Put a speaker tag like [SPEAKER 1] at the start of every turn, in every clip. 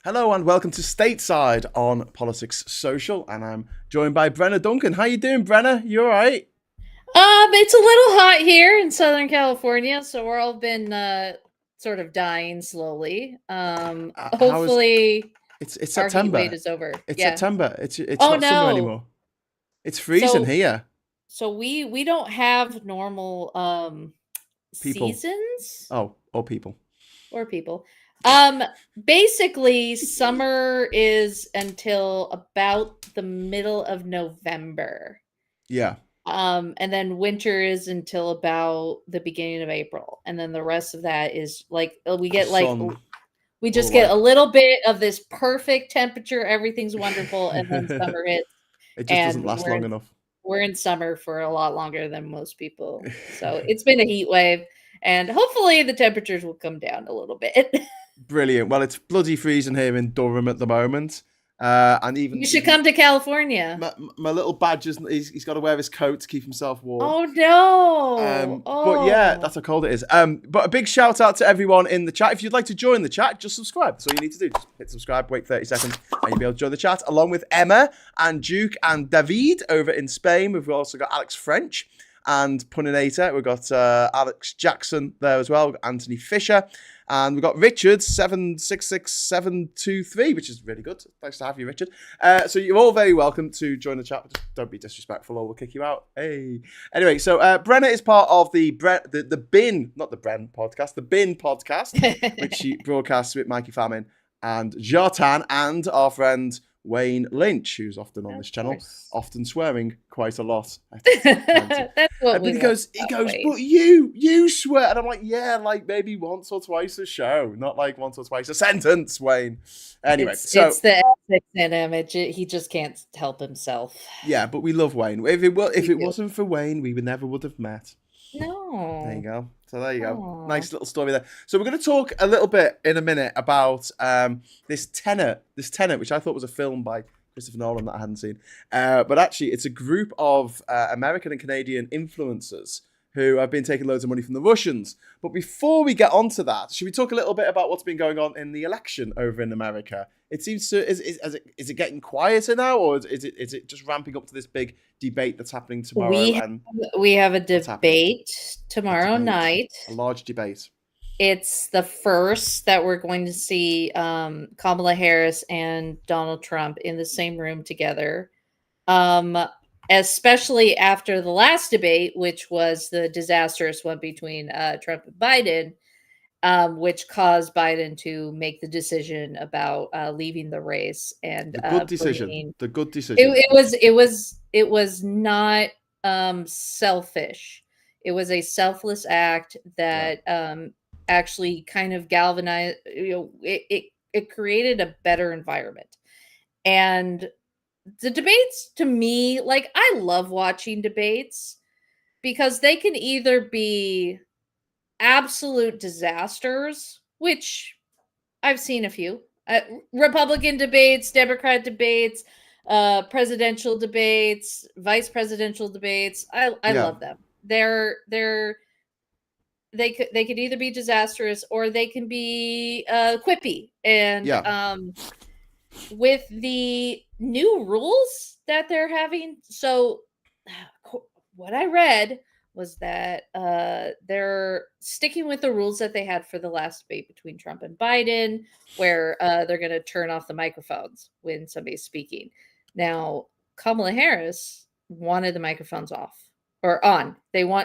[SPEAKER 1] Hello and welcome to Stateside on Politics Social, and I'm joined by Brenna Duncan. How you doing, Brenna? You all right?
[SPEAKER 2] It's a little hot here in Southern California, so we're all been sort of dying slowly.
[SPEAKER 1] How is
[SPEAKER 2] Hopefully
[SPEAKER 1] it's
[SPEAKER 2] our heat wave
[SPEAKER 1] September?
[SPEAKER 2] is over.
[SPEAKER 1] It's
[SPEAKER 2] Yeah.
[SPEAKER 1] September. It's
[SPEAKER 2] Oh
[SPEAKER 1] not summer
[SPEAKER 2] no.
[SPEAKER 1] anymore. It's freezing
[SPEAKER 2] So
[SPEAKER 1] here.
[SPEAKER 2] so we don't have normal
[SPEAKER 1] People.
[SPEAKER 2] seasons
[SPEAKER 1] Or people.
[SPEAKER 2] or people. Um Basically summer is until about the middle of November.
[SPEAKER 1] Yeah.
[SPEAKER 2] And then winter is until about the beginning of April. And then the rest of that is like we get
[SPEAKER 1] Sun.
[SPEAKER 2] we
[SPEAKER 1] All
[SPEAKER 2] just
[SPEAKER 1] the
[SPEAKER 2] get
[SPEAKER 1] way.
[SPEAKER 2] a little bit of this perfect temperature, everything's wonderful, and then summer hits
[SPEAKER 1] It just doesn't
[SPEAKER 2] and
[SPEAKER 1] last long enough.
[SPEAKER 2] we're in summer for a lot longer than most people. So it's been a heat wave and hopefully the temperatures will come down a little bit.
[SPEAKER 1] Brilliant. Well, it's bloody freezing here in Durham at the moment. And
[SPEAKER 2] You
[SPEAKER 1] even
[SPEAKER 2] should
[SPEAKER 1] even
[SPEAKER 2] come to California.
[SPEAKER 1] my little badger's he's got to wear his coat to keep himself warm.
[SPEAKER 2] Oh no.
[SPEAKER 1] But yeah,
[SPEAKER 2] Oh.
[SPEAKER 1] that's how cold it is. But a big shout out to everyone in the chat. If you'd like to join the chat, just subscribe. That's all you need to do. Just hit subscribe, wait 30 seconds, and you'll be able to join the chat along with Emma and Duke and David over in Spain. We've also got Alex French and Puninator. We've got Alex Jackson there as well. We've got Anthony Fisher. And we've got Richard 766723, which is really good. Nice to have you, Richard. So you're all very welcome to join the chat. Just don't be disrespectful or we'll kick you out. Hey. Anyway, so Brenna is part of the Bin, not the Bren podcast, the Bin podcast, which she broadcasts with Mikey Famine and Jartan and our friend Wayne Lynch, who's often on this channel, often swearing quite a lot.
[SPEAKER 2] That's what
[SPEAKER 1] But he goes, but you swear. And I'm like, yeah, like maybe once or twice a show, not like once or twice a sentence, Wayne. Anyway,
[SPEAKER 2] it's the ethics in him. He just can't help himself.
[SPEAKER 1] Yeah, but we love Wayne. If it wasn't for Wayne, we never would have met.
[SPEAKER 2] No.
[SPEAKER 1] There you go. So there you go.
[SPEAKER 2] Aww.
[SPEAKER 1] Nice little story there. So we're going to talk a little bit in a minute about this Tenet, which I thought was a film by Christopher Nolan that I hadn't seen. But actually, it's a group of American and Canadian influencers who have been taking loads of money from the Russians. But before we get onto that, should we talk a little bit about what's been going on in the election over in America? It seems to is it getting quieter now, or is it just ramping up to this big debate that's happening tomorrow?
[SPEAKER 2] We have a debate tomorrow night.
[SPEAKER 1] A large debate.
[SPEAKER 2] It's the first that we're going to see Kamala Harris and Donald Trump in the same room together. Especially after the last debate, which was the disastrous one between Trump and Biden, which caused Biden to make the decision about leaving the race. And
[SPEAKER 1] the good decision.
[SPEAKER 2] It was not selfish. It was a selfless act that actually kind of galvanized. It created a better environment. And the debates, to me, like, I love watching debates because they can either be absolute disasters, which I've seen a few, Republican debates, Democrat debates, presidential debates, vice presidential debates. I love them. They could either be disastrous or they can be quippy. And with the new rules that they're having, so what I read was that they're sticking with the rules that they had for the last debate between Trump and Biden, where they're going to turn off the microphones when somebody's speaking. Now, Kamala Harris wanted the microphones off or on.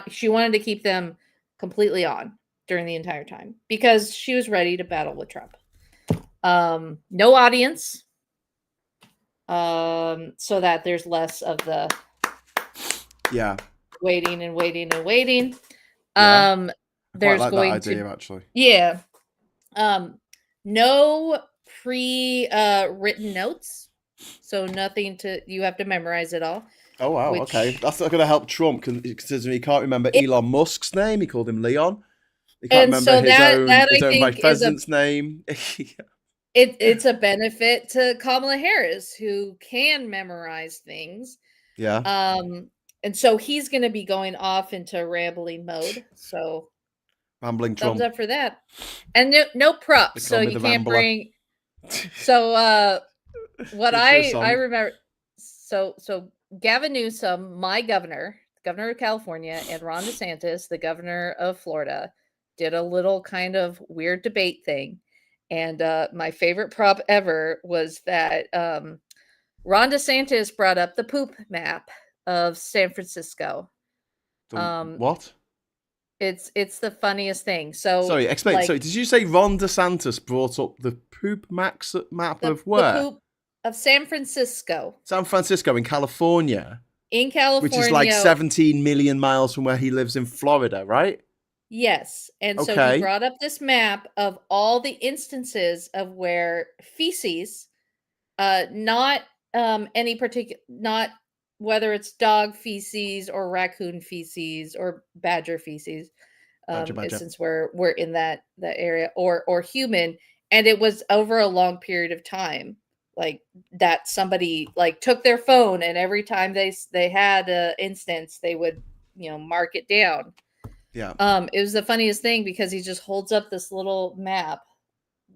[SPEAKER 2] She wanted to keep them completely on during the entire time because she was ready to battle with Trump. No audience, so that there's less of the waiting and waiting and waiting.
[SPEAKER 1] There's like going that idea, actually.
[SPEAKER 2] Yeah. No pre-written notes, so nothing you have to memorize it all.
[SPEAKER 1] Oh wow, okay, that's not going to help Trump considering he can't remember Elon Musk's name. He called him Leon. He can't remember his own vice president's name.
[SPEAKER 2] It's a benefit to Kamala Harris, who can memorize things.
[SPEAKER 1] Yeah.
[SPEAKER 2] And so he's going to be going off into rambling mode. So
[SPEAKER 1] rambling
[SPEAKER 2] thumbs
[SPEAKER 1] Trump.
[SPEAKER 2] Up for that. And no props. So you can't bring So what
[SPEAKER 1] Is there a
[SPEAKER 2] I
[SPEAKER 1] song?
[SPEAKER 2] remember, so Gavin Newsom, my governor of California, and Ron DeSantis, the governor of Florida, did a little kind of weird debate thing. And my favorite prop ever was that Ron DeSantis brought up the poop map of San Francisco.
[SPEAKER 1] The
[SPEAKER 2] Um,
[SPEAKER 1] what?
[SPEAKER 2] it's the funniest thing. So
[SPEAKER 1] Sorry, explain.
[SPEAKER 2] like
[SPEAKER 1] Sorry, did you say Ron DeSantis brought up the poop max map of
[SPEAKER 2] the
[SPEAKER 1] where?
[SPEAKER 2] poop of San Francisco
[SPEAKER 1] San Francisco in California,
[SPEAKER 2] in
[SPEAKER 1] which is like
[SPEAKER 2] California.
[SPEAKER 1] 17 million miles from where he lives in Florida, right?
[SPEAKER 2] Yes, and so he
[SPEAKER 1] Okay.
[SPEAKER 2] brought up this map of all the instances of where feces, not any particular, not whether it's dog feces or raccoon feces or badger feces,
[SPEAKER 1] Badger, badger.
[SPEAKER 2] since we're in that area, or human, and it was over a long period of time, like that somebody like took their phone and every time they had a instance they would mark it down.
[SPEAKER 1] Yeah.
[SPEAKER 2] It was the funniest thing because he just holds up this little map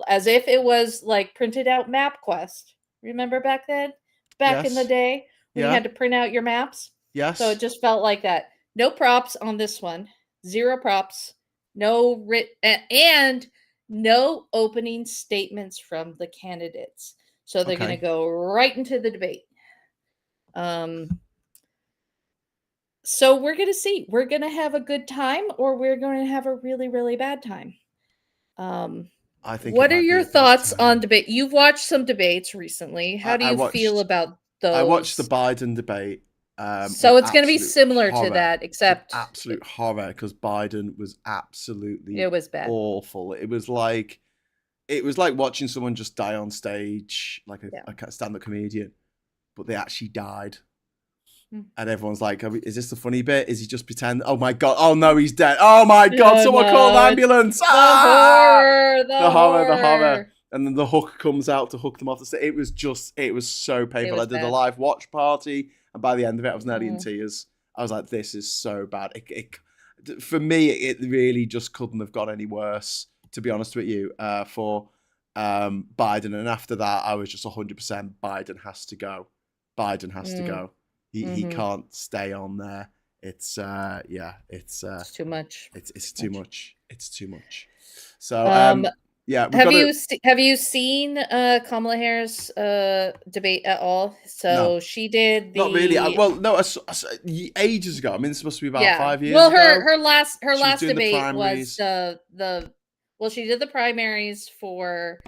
[SPEAKER 2] as if it was like printed out MapQuest. Remember back then? Back in the
[SPEAKER 1] Yes.
[SPEAKER 2] day when you
[SPEAKER 1] Yeah.
[SPEAKER 2] had to print out your maps? So it
[SPEAKER 1] Yes.
[SPEAKER 2] just felt like that. No props on this one. Zero props. No and no opening statements from the candidates. So they're going to
[SPEAKER 1] Okay.
[SPEAKER 2] go right into the debate. So we're going to see. We're going to have a good time or we're going to have a really, really bad time.
[SPEAKER 1] I think it
[SPEAKER 2] What are
[SPEAKER 1] might be
[SPEAKER 2] your
[SPEAKER 1] a bad
[SPEAKER 2] thoughts on
[SPEAKER 1] time.
[SPEAKER 2] debate? You've watched some debates recently. How do
[SPEAKER 1] I
[SPEAKER 2] you feel
[SPEAKER 1] watched.
[SPEAKER 2] about
[SPEAKER 1] I watched the
[SPEAKER 2] those?
[SPEAKER 1] Biden debate with
[SPEAKER 2] So it's going to be
[SPEAKER 1] absolute
[SPEAKER 2] similar to
[SPEAKER 1] horror.
[SPEAKER 2] that,
[SPEAKER 1] With
[SPEAKER 2] except
[SPEAKER 1] absolute horror because Biden was absolutely
[SPEAKER 2] it was bad.
[SPEAKER 1] awful. It was like watching someone just die on stage, like
[SPEAKER 2] Yeah.
[SPEAKER 1] a stand-up comedian, but they actually died.
[SPEAKER 2] Mm.
[SPEAKER 1] And everyone's like, "Is this the funny bit? Is he just pretend? Oh my god! Oh no, he's dead! Oh my god!
[SPEAKER 2] Oh
[SPEAKER 1] Someone call
[SPEAKER 2] no,
[SPEAKER 1] an
[SPEAKER 2] it's
[SPEAKER 1] ambulance!"
[SPEAKER 2] the
[SPEAKER 1] Ah!
[SPEAKER 2] horror,
[SPEAKER 1] The
[SPEAKER 2] the
[SPEAKER 1] horror, the horror.
[SPEAKER 2] horror.
[SPEAKER 1] And then the hook comes out to hook them off the stage. It was so
[SPEAKER 2] It
[SPEAKER 1] painful. I
[SPEAKER 2] was
[SPEAKER 1] did a
[SPEAKER 2] bad.
[SPEAKER 1] live watch party, and by the end of it, I was nearly in
[SPEAKER 2] Mm.
[SPEAKER 1] tears. I was like, "This is so bad." For me, it really just couldn't have got any worse. To be honest with you, for Biden, and after that, I was just 100% Biden has to go. Biden has to
[SPEAKER 2] Mm.
[SPEAKER 1] go. He
[SPEAKER 2] Mm-hmm.
[SPEAKER 1] can't stay on there. It's
[SPEAKER 2] It's too much.
[SPEAKER 1] it's too
[SPEAKER 2] Much.
[SPEAKER 1] much. It's too much. So
[SPEAKER 2] Um,
[SPEAKER 1] yeah, we've
[SPEAKER 2] have
[SPEAKER 1] got to.
[SPEAKER 2] you seen Kamala Harris debate at all?
[SPEAKER 1] No,
[SPEAKER 2] So she did
[SPEAKER 1] not really.
[SPEAKER 2] the
[SPEAKER 1] Well, no, ages ago. I mean, it's supposed to be about
[SPEAKER 2] yeah.
[SPEAKER 1] 5 years
[SPEAKER 2] Well, her
[SPEAKER 1] ago.
[SPEAKER 2] her last her
[SPEAKER 1] She was
[SPEAKER 2] last
[SPEAKER 1] doing the
[SPEAKER 2] debate was
[SPEAKER 1] primaries.
[SPEAKER 2] the well, she did the primaries for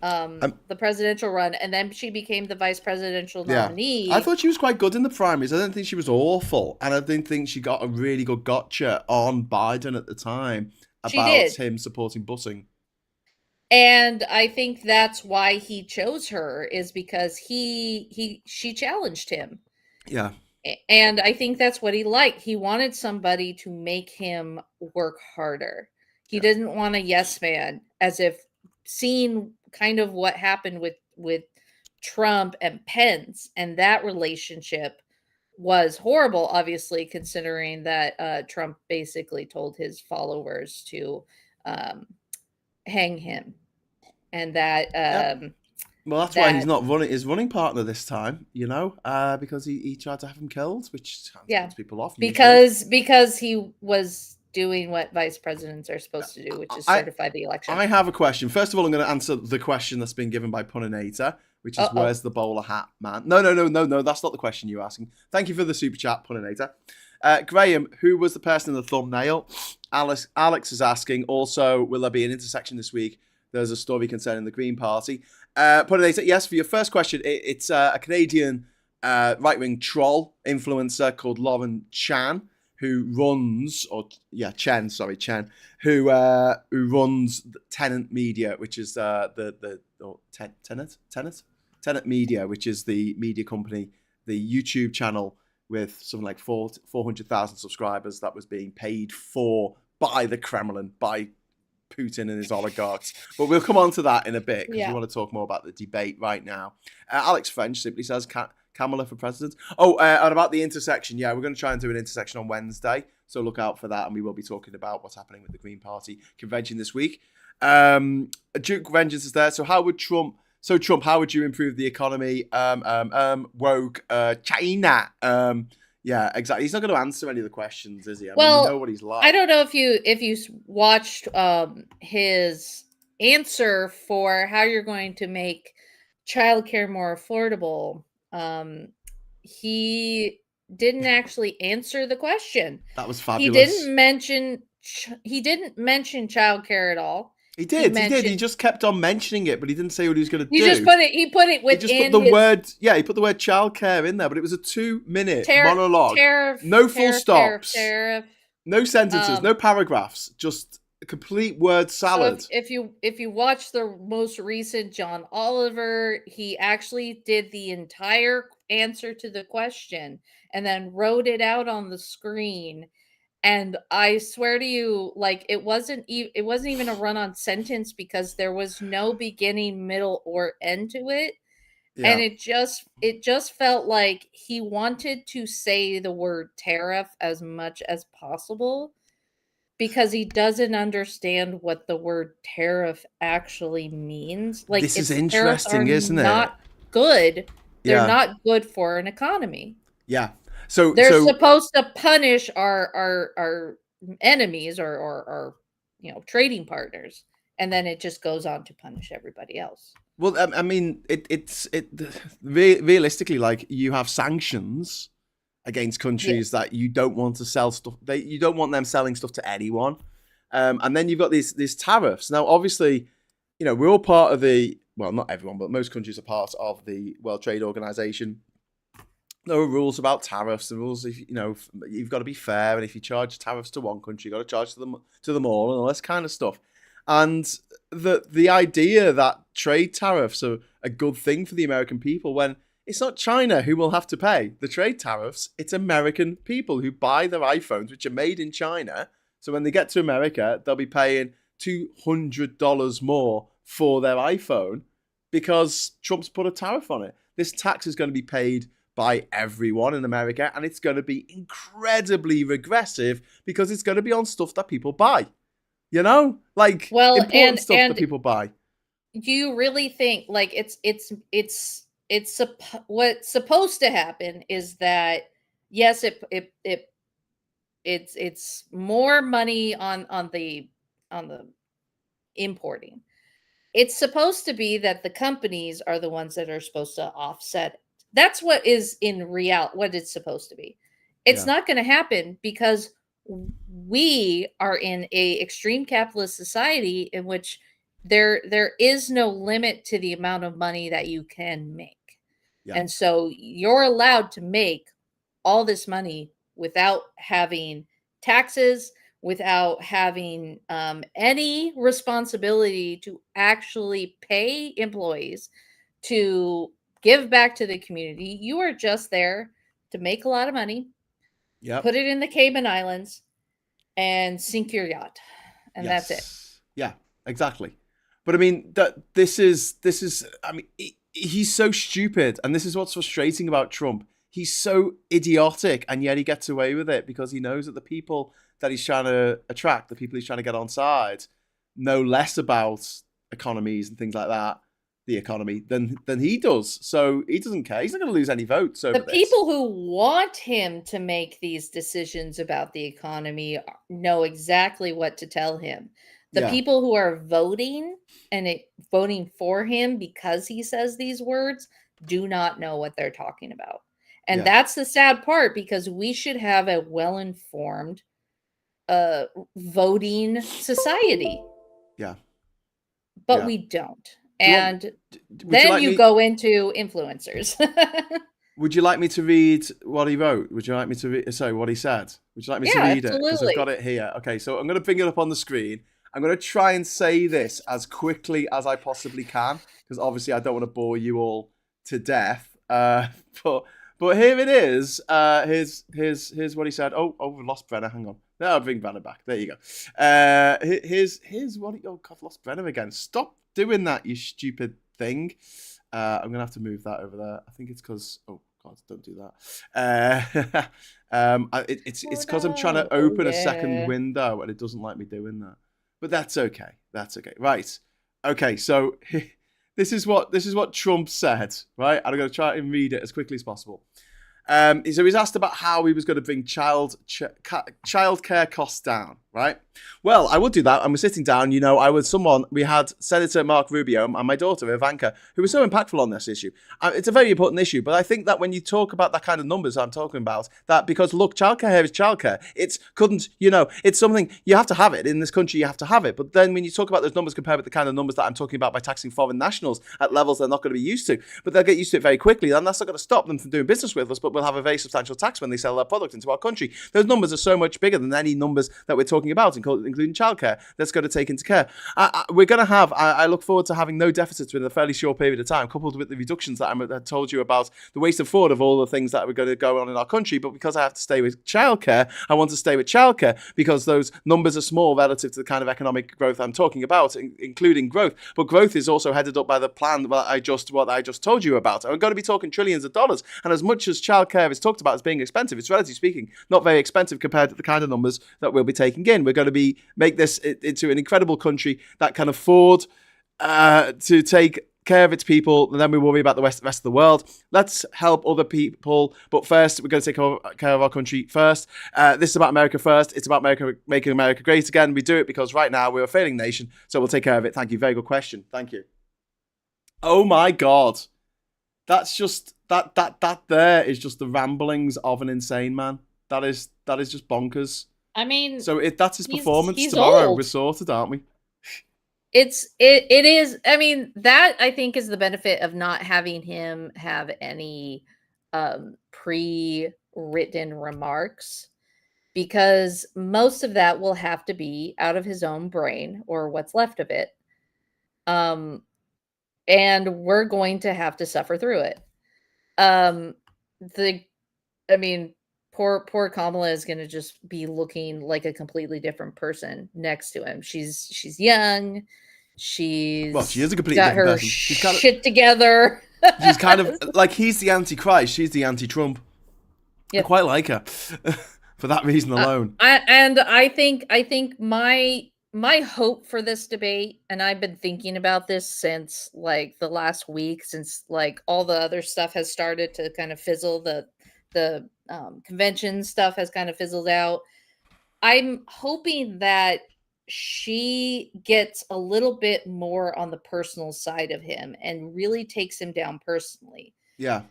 [SPEAKER 1] Um,
[SPEAKER 2] the presidential run, and then she became the vice presidential
[SPEAKER 1] yeah, I
[SPEAKER 2] nominee.
[SPEAKER 1] thought she was quite good in the primaries. I don't think she was awful, and I didn't think she got a really good gotcha on Biden at the time
[SPEAKER 2] She
[SPEAKER 1] about
[SPEAKER 2] did.
[SPEAKER 1] him supporting busing.
[SPEAKER 2] And I think that's why he chose her is because she challenged him.
[SPEAKER 1] Yeah,
[SPEAKER 2] And I think that's what he liked. He wanted somebody to make him work harder. He
[SPEAKER 1] yeah,
[SPEAKER 2] didn't want a yes man, as if seeing kind of what happened with Trump and Pence and that relationship was horrible, obviously, considering that Trump basically told his followers to um, hang him, and that
[SPEAKER 1] yep. Well, that's why he's
[SPEAKER 2] that
[SPEAKER 1] not running his running partner this time, because he tried to have him killed, which
[SPEAKER 2] yeah,
[SPEAKER 1] puts people off usually.
[SPEAKER 2] because he was doing what vice presidents are supposed to do, which is
[SPEAKER 1] I
[SPEAKER 2] certify the election.
[SPEAKER 1] I have a question. First of all, I'm going to answer the question that's been given by Puninator, which is
[SPEAKER 2] Uh-oh.
[SPEAKER 1] where's the bowler hat man? No, no, no, no, no. That's not the question you're asking. Thank you for the super chat, Puninator. Graham, who was the person in the thumbnail? Alex is asking. Also, will there be an intersection this week? There's a story concerning the Green Party. Puninator, yes. For your first question, it's a Canadian right-wing troll influencer called Lauren Chan, who runs, Chen, who runs Tenet Media, which is Tenet Media, which is the media company, the YouTube channel with something like 400,000 subscribers that was being paid for by the Kremlin, by Putin and his oligarchs. But we'll come on to that in a bit because we want to talk more about the debate right now. Alex French simply says, Kamala for president. And about the intersection, we're going to try and do an intersection on Wednesday, so look out for that, and we will be talking about what's happening with the Green Party convention this week. Duke Vengeance is there. So how would Trump So Trump, how would you improve the economy? Woke, China. Yeah, exactly. He's not going to answer any of the questions, is he? I mean, you know what he's like.
[SPEAKER 2] I don't know if you watched his answer for how you're going to make childcare more affordable. He didn't actually answer the question.
[SPEAKER 1] That was fabulous.
[SPEAKER 2] He didn't mention childcare at all.
[SPEAKER 1] He did. He just kept on mentioning it, but he didn't say what he was going to do.
[SPEAKER 2] He put it within.
[SPEAKER 1] He just put the word. Yeah, he put the word childcare in there, but it was a 2-minute monologue. No full stops. No sentences. No paragraphs. Just a complete word salad.
[SPEAKER 2] So if you watch the most recent John Oliver, he actually did the entire answer to the question and then wrote it out on the screen. And I swear to you, like it wasn't even a run-on sentence because there was no beginning, middle, or end to it. Yeah. And it just felt like he wanted to say the word tariff as much as possible because he doesn't understand what the word tariff actually means. Like
[SPEAKER 1] this is interesting, isn't it?
[SPEAKER 2] Not good. They're not good for an economy.
[SPEAKER 1] Yeah.
[SPEAKER 2] So they're supposed to punish our enemies or trading partners, and then it just goes on to punish everybody else.
[SPEAKER 1] Well, I mean, realistically, like you have sanctions against countries that you don't want to sell stuff. You don't want them selling stuff to anyone, and then you've got these tariffs. Now, obviously, we're all part of not everyone, but most countries are part of the World Trade Organization. There are rules about tariffs. The rules, you've got to be fair, and if you charge tariffs to one country, you've got to charge to them all, and all this kind of stuff. And the idea that trade tariffs are a good thing for the American people, when it's not China who will have to pay the trade tariffs, it's American people who buy their iPhones, which are made in China. So when they get to America, they'll be paying $200 more for their iPhone because Trump's put a tariff on it. This tax is going to be paid by everyone in America, and it's going to be incredibly regressive because it's going to be on stuff that people buy. Important stuff that people buy.
[SPEAKER 2] Do you really think like what's supposed to happen is that yes, it's more money on the importing. It's supposed to be that the companies are the ones that are supposed to offset it. That's what is in reality what it's supposed to be. It's not going to happen because we are in a extreme capitalist society in which there is no limit to the amount of money that you can make. Yeah. And so you're allowed to make all this money without having taxes, without having any responsibility to actually pay employees to give back to the community. You are just there to make a lot of money, put it in the Cayman Islands, and sink your yacht. And that's it.
[SPEAKER 1] Yeah, exactly. But I mean, this is. I mean, he's so stupid, and this is what's frustrating about Trump. He's so idiotic, and yet he gets away with it because he knows that the people that he's trying to attract, the people he's trying to get on side, know less about economies and things like that. The economy than he does, so he doesn't care. He's not going to lose any votes over this.
[SPEAKER 2] The people who want him to make these decisions about the economy know exactly what to tell him. The people who are voting voting for him because he says these words do not know what they're talking about, and that's the sad part because we should have a well-informed voting society. But we don't. And then you go into influencers.
[SPEAKER 1] Would you like me to read what he wrote? Would you like me to read? Sorry, what he said. Would you like me to read it? Because I've got it here. Okay, so I'm going to bring it up on the screen. I'm going to try and say this as quickly as I possibly can, because obviously I don't want to bore you all to death. But here it is. Here's what he said. Oh, we lost Brenna. Hang on. No, I'll bring Brenna back. There you go. Here's what. Oh God, lost Brenna again. Stop doing that, you stupid thing. I'm gonna have to move that over there. I think it's because God, don't do that. It's because I'm trying to open a second window and it doesn't like me doing that. But that's okay. Right. Okay. So this is what Trump said, right? And I'm going to try and read it as quickly as possible. So he's asked about how he was going to bring childcare costs down, right? Well, I would do that. And we're sitting down, we had Senator Mark Rubio and my daughter, Ivanka, who was so impactful on this issue. It's a very important issue, but I think that when you talk about that kind of numbers I'm talking about, that because look, childcare here is childcare. It's something, you have to have it. In this country, you have to have it. But then when you talk about those numbers compared with the kind of numbers that I'm talking about by taxing foreign nationals at levels they're not going to be used to, but they'll get used to it very quickly, then that's not going to stop them from doing business with us, but we'll have a very substantial tax when they sell their product into our country. Those numbers are so much bigger than any numbers that we're talking about, including childcare. That's got to take into care. We're going to have, I look forward to having no deficits within a fairly short period of time, coupled with the reductions that I told you about, the waste and fraud of all the things that are going to go on in our country. But because I have to stay with childcare, I want to stay with childcare because those numbers are small relative to the kind of economic growth I'm talking about, including growth. But growth is also headed up by the plan what I just told you about. I'm going to be talking trillions of dollars. And as much as childcare is talked about as being expensive, it's relatively speaking not very expensive compared to the kind of numbers that we'll be taking in. We're going to make this into an incredible country that can afford to take care of its people, and then we worry about the rest of the world. Let's help other people, but first we're going to take care of our country first. This is about America first. It's about making America great again. We do it because right now we're a failing nation, so we'll take care of it. Thank you. Very good question. Thank you. Oh my God. That's just that there is just the ramblings of an insane man. That is just bonkers.
[SPEAKER 2] I mean,
[SPEAKER 1] so if that's his performance tomorrow, old. We're sorted, aren't we?
[SPEAKER 2] It is. I mean, that I think is the benefit of not having him have any pre-written remarks, because most of that will have to be out of his own brain or what's left of it. And we're going to have to suffer through it. Poor Kamala is going to just be looking like a completely different person next to him. She's young. She is a completely different person. She's got shit together.
[SPEAKER 1] She's kind of like, he's the anti-Christ. She's the anti-Trump. Yep. I quite like her for that reason alone.
[SPEAKER 2] I think my hope for this debate, and I've been thinking about this since like the last week, since like all the other stuff has started to kind of fizzle, the convention stuff has kind of fizzled out. I'm hoping that she gets a little bit more on the personal side of him and really takes him down personally.
[SPEAKER 1] Yeah.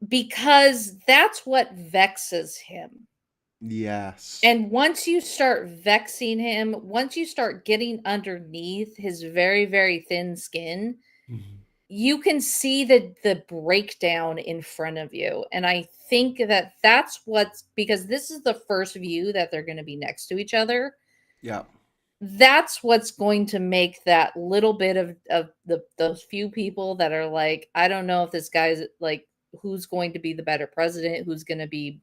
[SPEAKER 2] Because that's what vexes him.
[SPEAKER 1] Yes.
[SPEAKER 2] And once you start vexing him, once you start getting underneath his very, very thin skin, you can see the breakdown in front of you. And I think that's because this is the first view that they're going to be next to each other.
[SPEAKER 1] Yeah.
[SPEAKER 2] That's what's going to make that little bit of those few people that are like, I don't know if this guy's like, who's going to be the better president, who's going to be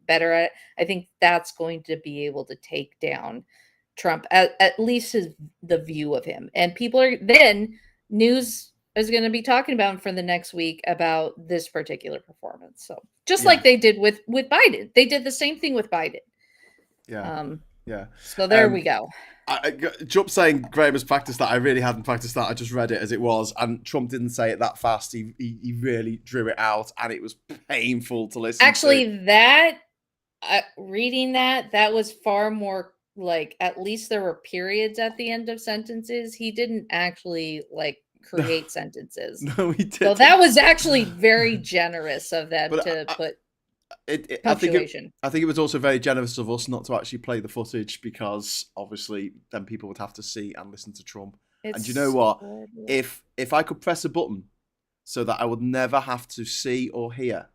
[SPEAKER 2] better at it. I think that's going to be able to take down Trump, at least the view of him. And news is going to be talking about him for the next week about this particular performance. So just like they did with Biden, they did the same thing with Biden.
[SPEAKER 1] Yeah. Yeah.
[SPEAKER 2] So there we go.
[SPEAKER 1] Trump saying Graham has practiced that. I really hadn't practiced that. I just read it as it was, and Trump didn't say it that fast. He really drew it out, and it was painful to listen.
[SPEAKER 2] Actually, reading that was far more like, at least there were periods at the end of sentences. He didn't actually like create sentences.
[SPEAKER 1] No, he didn't.
[SPEAKER 2] So that was actually very generous of them to put.
[SPEAKER 1] I think it was also very generous of us not to actually play the footage, because obviously then people would have to see and listen to Trump. And you know what? If I could press a button so that I would never have to see or hear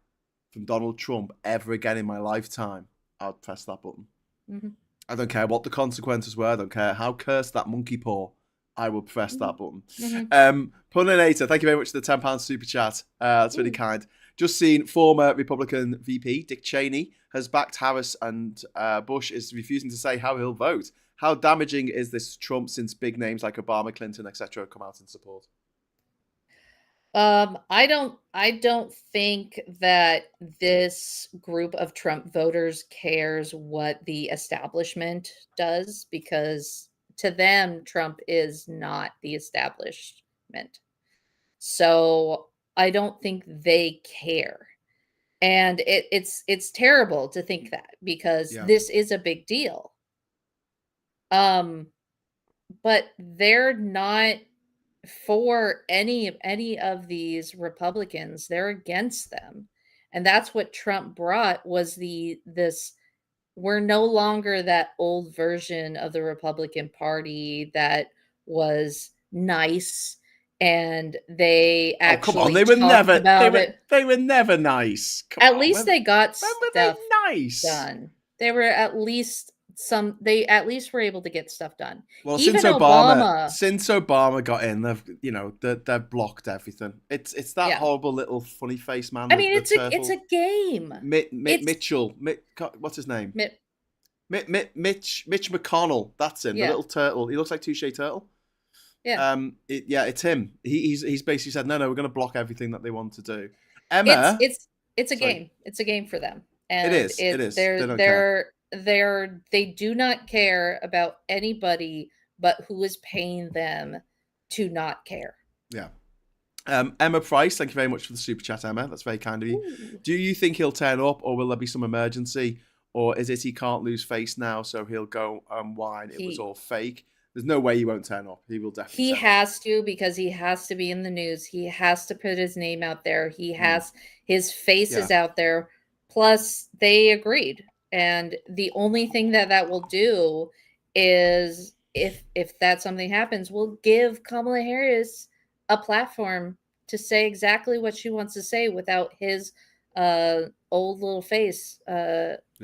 [SPEAKER 1] from Donald Trump ever again in my lifetime, I'd press that button. Mm-hmm. I don't care what the consequences were. I don't care how cursed that monkey paw. I will press that button. Mm-hmm. Puninator, thank you very much for the £10 super chat. That's really kind. Just seen former Republican VP Dick Cheney has backed Harris, and Bush is refusing to say how he'll vote. How damaging is this to Trump, since big names like Obama, Clinton, etc. have come out in support?
[SPEAKER 2] I don't think that this group of Trump voters cares what the establishment does, because to them, Trump is not the establishment. So I don't think they care. And it's terrible to think that, because
[SPEAKER 1] Yeah.
[SPEAKER 2] this is a big deal. But they're not for any of these Republicans. They're against them. And that's what Trump brought, was this we're no longer that old version of the Republican Party that was nice, and they
[SPEAKER 1] Oh, come on.
[SPEAKER 2] actually
[SPEAKER 1] They were
[SPEAKER 2] talked
[SPEAKER 1] never,
[SPEAKER 2] about it.
[SPEAKER 1] they were never nice. Come
[SPEAKER 2] At
[SPEAKER 1] on.
[SPEAKER 2] least they got
[SPEAKER 1] When were they
[SPEAKER 2] stuff
[SPEAKER 1] nice?
[SPEAKER 2] done. They were at least they at least were able to get stuff done.
[SPEAKER 1] Well,
[SPEAKER 2] Even Obama.
[SPEAKER 1] since Obama got in, they've blocked everything. It's that
[SPEAKER 2] Yeah.
[SPEAKER 1] horrible little funny face man,
[SPEAKER 2] I mean,
[SPEAKER 1] the
[SPEAKER 2] it's a
[SPEAKER 1] turtle.
[SPEAKER 2] game. It's
[SPEAKER 1] Mitchell. What's his name?
[SPEAKER 2] Mi-
[SPEAKER 1] Mitch McConnell. That's him. The
[SPEAKER 2] yeah.
[SPEAKER 1] little turtle. He looks like Touche Turtle.
[SPEAKER 2] Yeah.
[SPEAKER 1] It's him. He's basically said, no, we're going to block everything that they want to do. Emma,
[SPEAKER 2] It's a
[SPEAKER 1] sorry.
[SPEAKER 2] game. It's a game for them. And
[SPEAKER 1] It is. They don't care.
[SPEAKER 2] they do not care about anybody but who is paying them to not care.
[SPEAKER 1] Yeah. Emma Price, thank you very much for the super chat, Emma. That's very kind of you.
[SPEAKER 2] Ooh.
[SPEAKER 1] Do you think he'll turn up, or will there be some emergency, or is it he can't lose face now, so he'll go whine it was all fake? There's no way he won't turn up. He will definitely.
[SPEAKER 2] He has to, because he has to be in the news. He has to put his name out there. He has his face is out there. Plus, they agreed, and the only thing that will do is, if that something happens, will give Kamala Harris a platform to say exactly what she wants to say without his old little face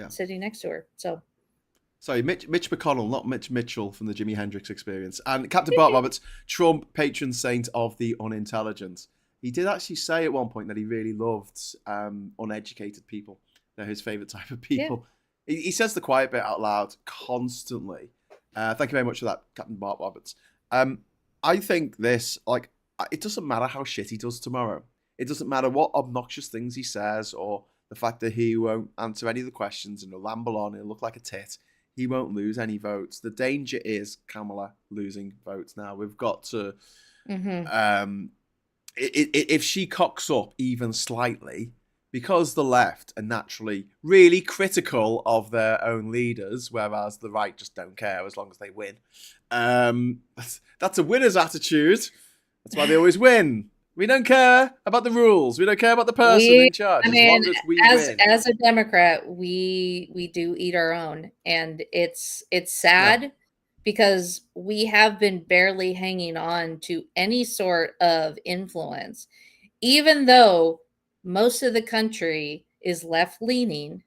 [SPEAKER 2] sitting next to her. So.
[SPEAKER 1] Sorry, Mitch McConnell, not Mitch Mitchell from the Jimi Hendrix Experience. And Captain Bart Roberts, Trump, patron saint of the unintelligent. He did actually say at one point that he really loved uneducated people. They're his favourite type of people. Yeah. He says the quiet bit out loud constantly. Thank you very much for that, Captain Bart Roberts. I think this, it doesn't matter how shit he does tomorrow. It doesn't matter what obnoxious things he says, or the fact that he won't answer any of the questions and he'll ramble on, he'll look like a tit. He won't lose any votes. The danger is Kamala losing votes now. We've got to... if she cocks up even slightly, because the left are naturally really critical of their own leaders, whereas the right just don't care as long as they win. That's a winner's attitude. That's why they always win. We don't care about the rules. We don't care about the person in charge. As long as we win.
[SPEAKER 2] As a Democrat, we do eat our own, and it's sad because we have been barely hanging on to any sort of influence, even though most of the country is left leaning.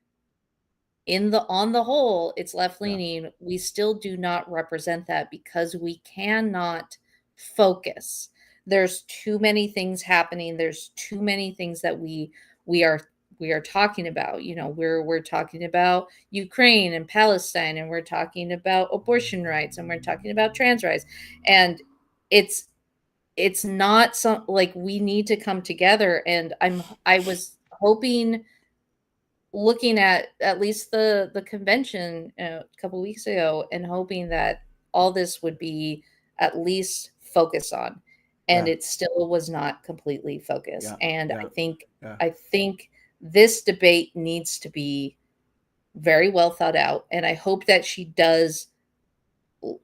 [SPEAKER 2] On the whole, it's left leaning. We still do not represent that because we cannot focus. There's too many things happening. There's too many things that we are talking about. We're talking about Ukraine and Palestine, and we're talking about abortion rights, and we're talking about trans rights, and it's not we need to come together. And I was hoping, looking at least the convention a couple weeks ago, and hoping that all this would be at least focused on. And it still was not completely focused. And I think this debate needs to be very well thought out. And I hope that she does,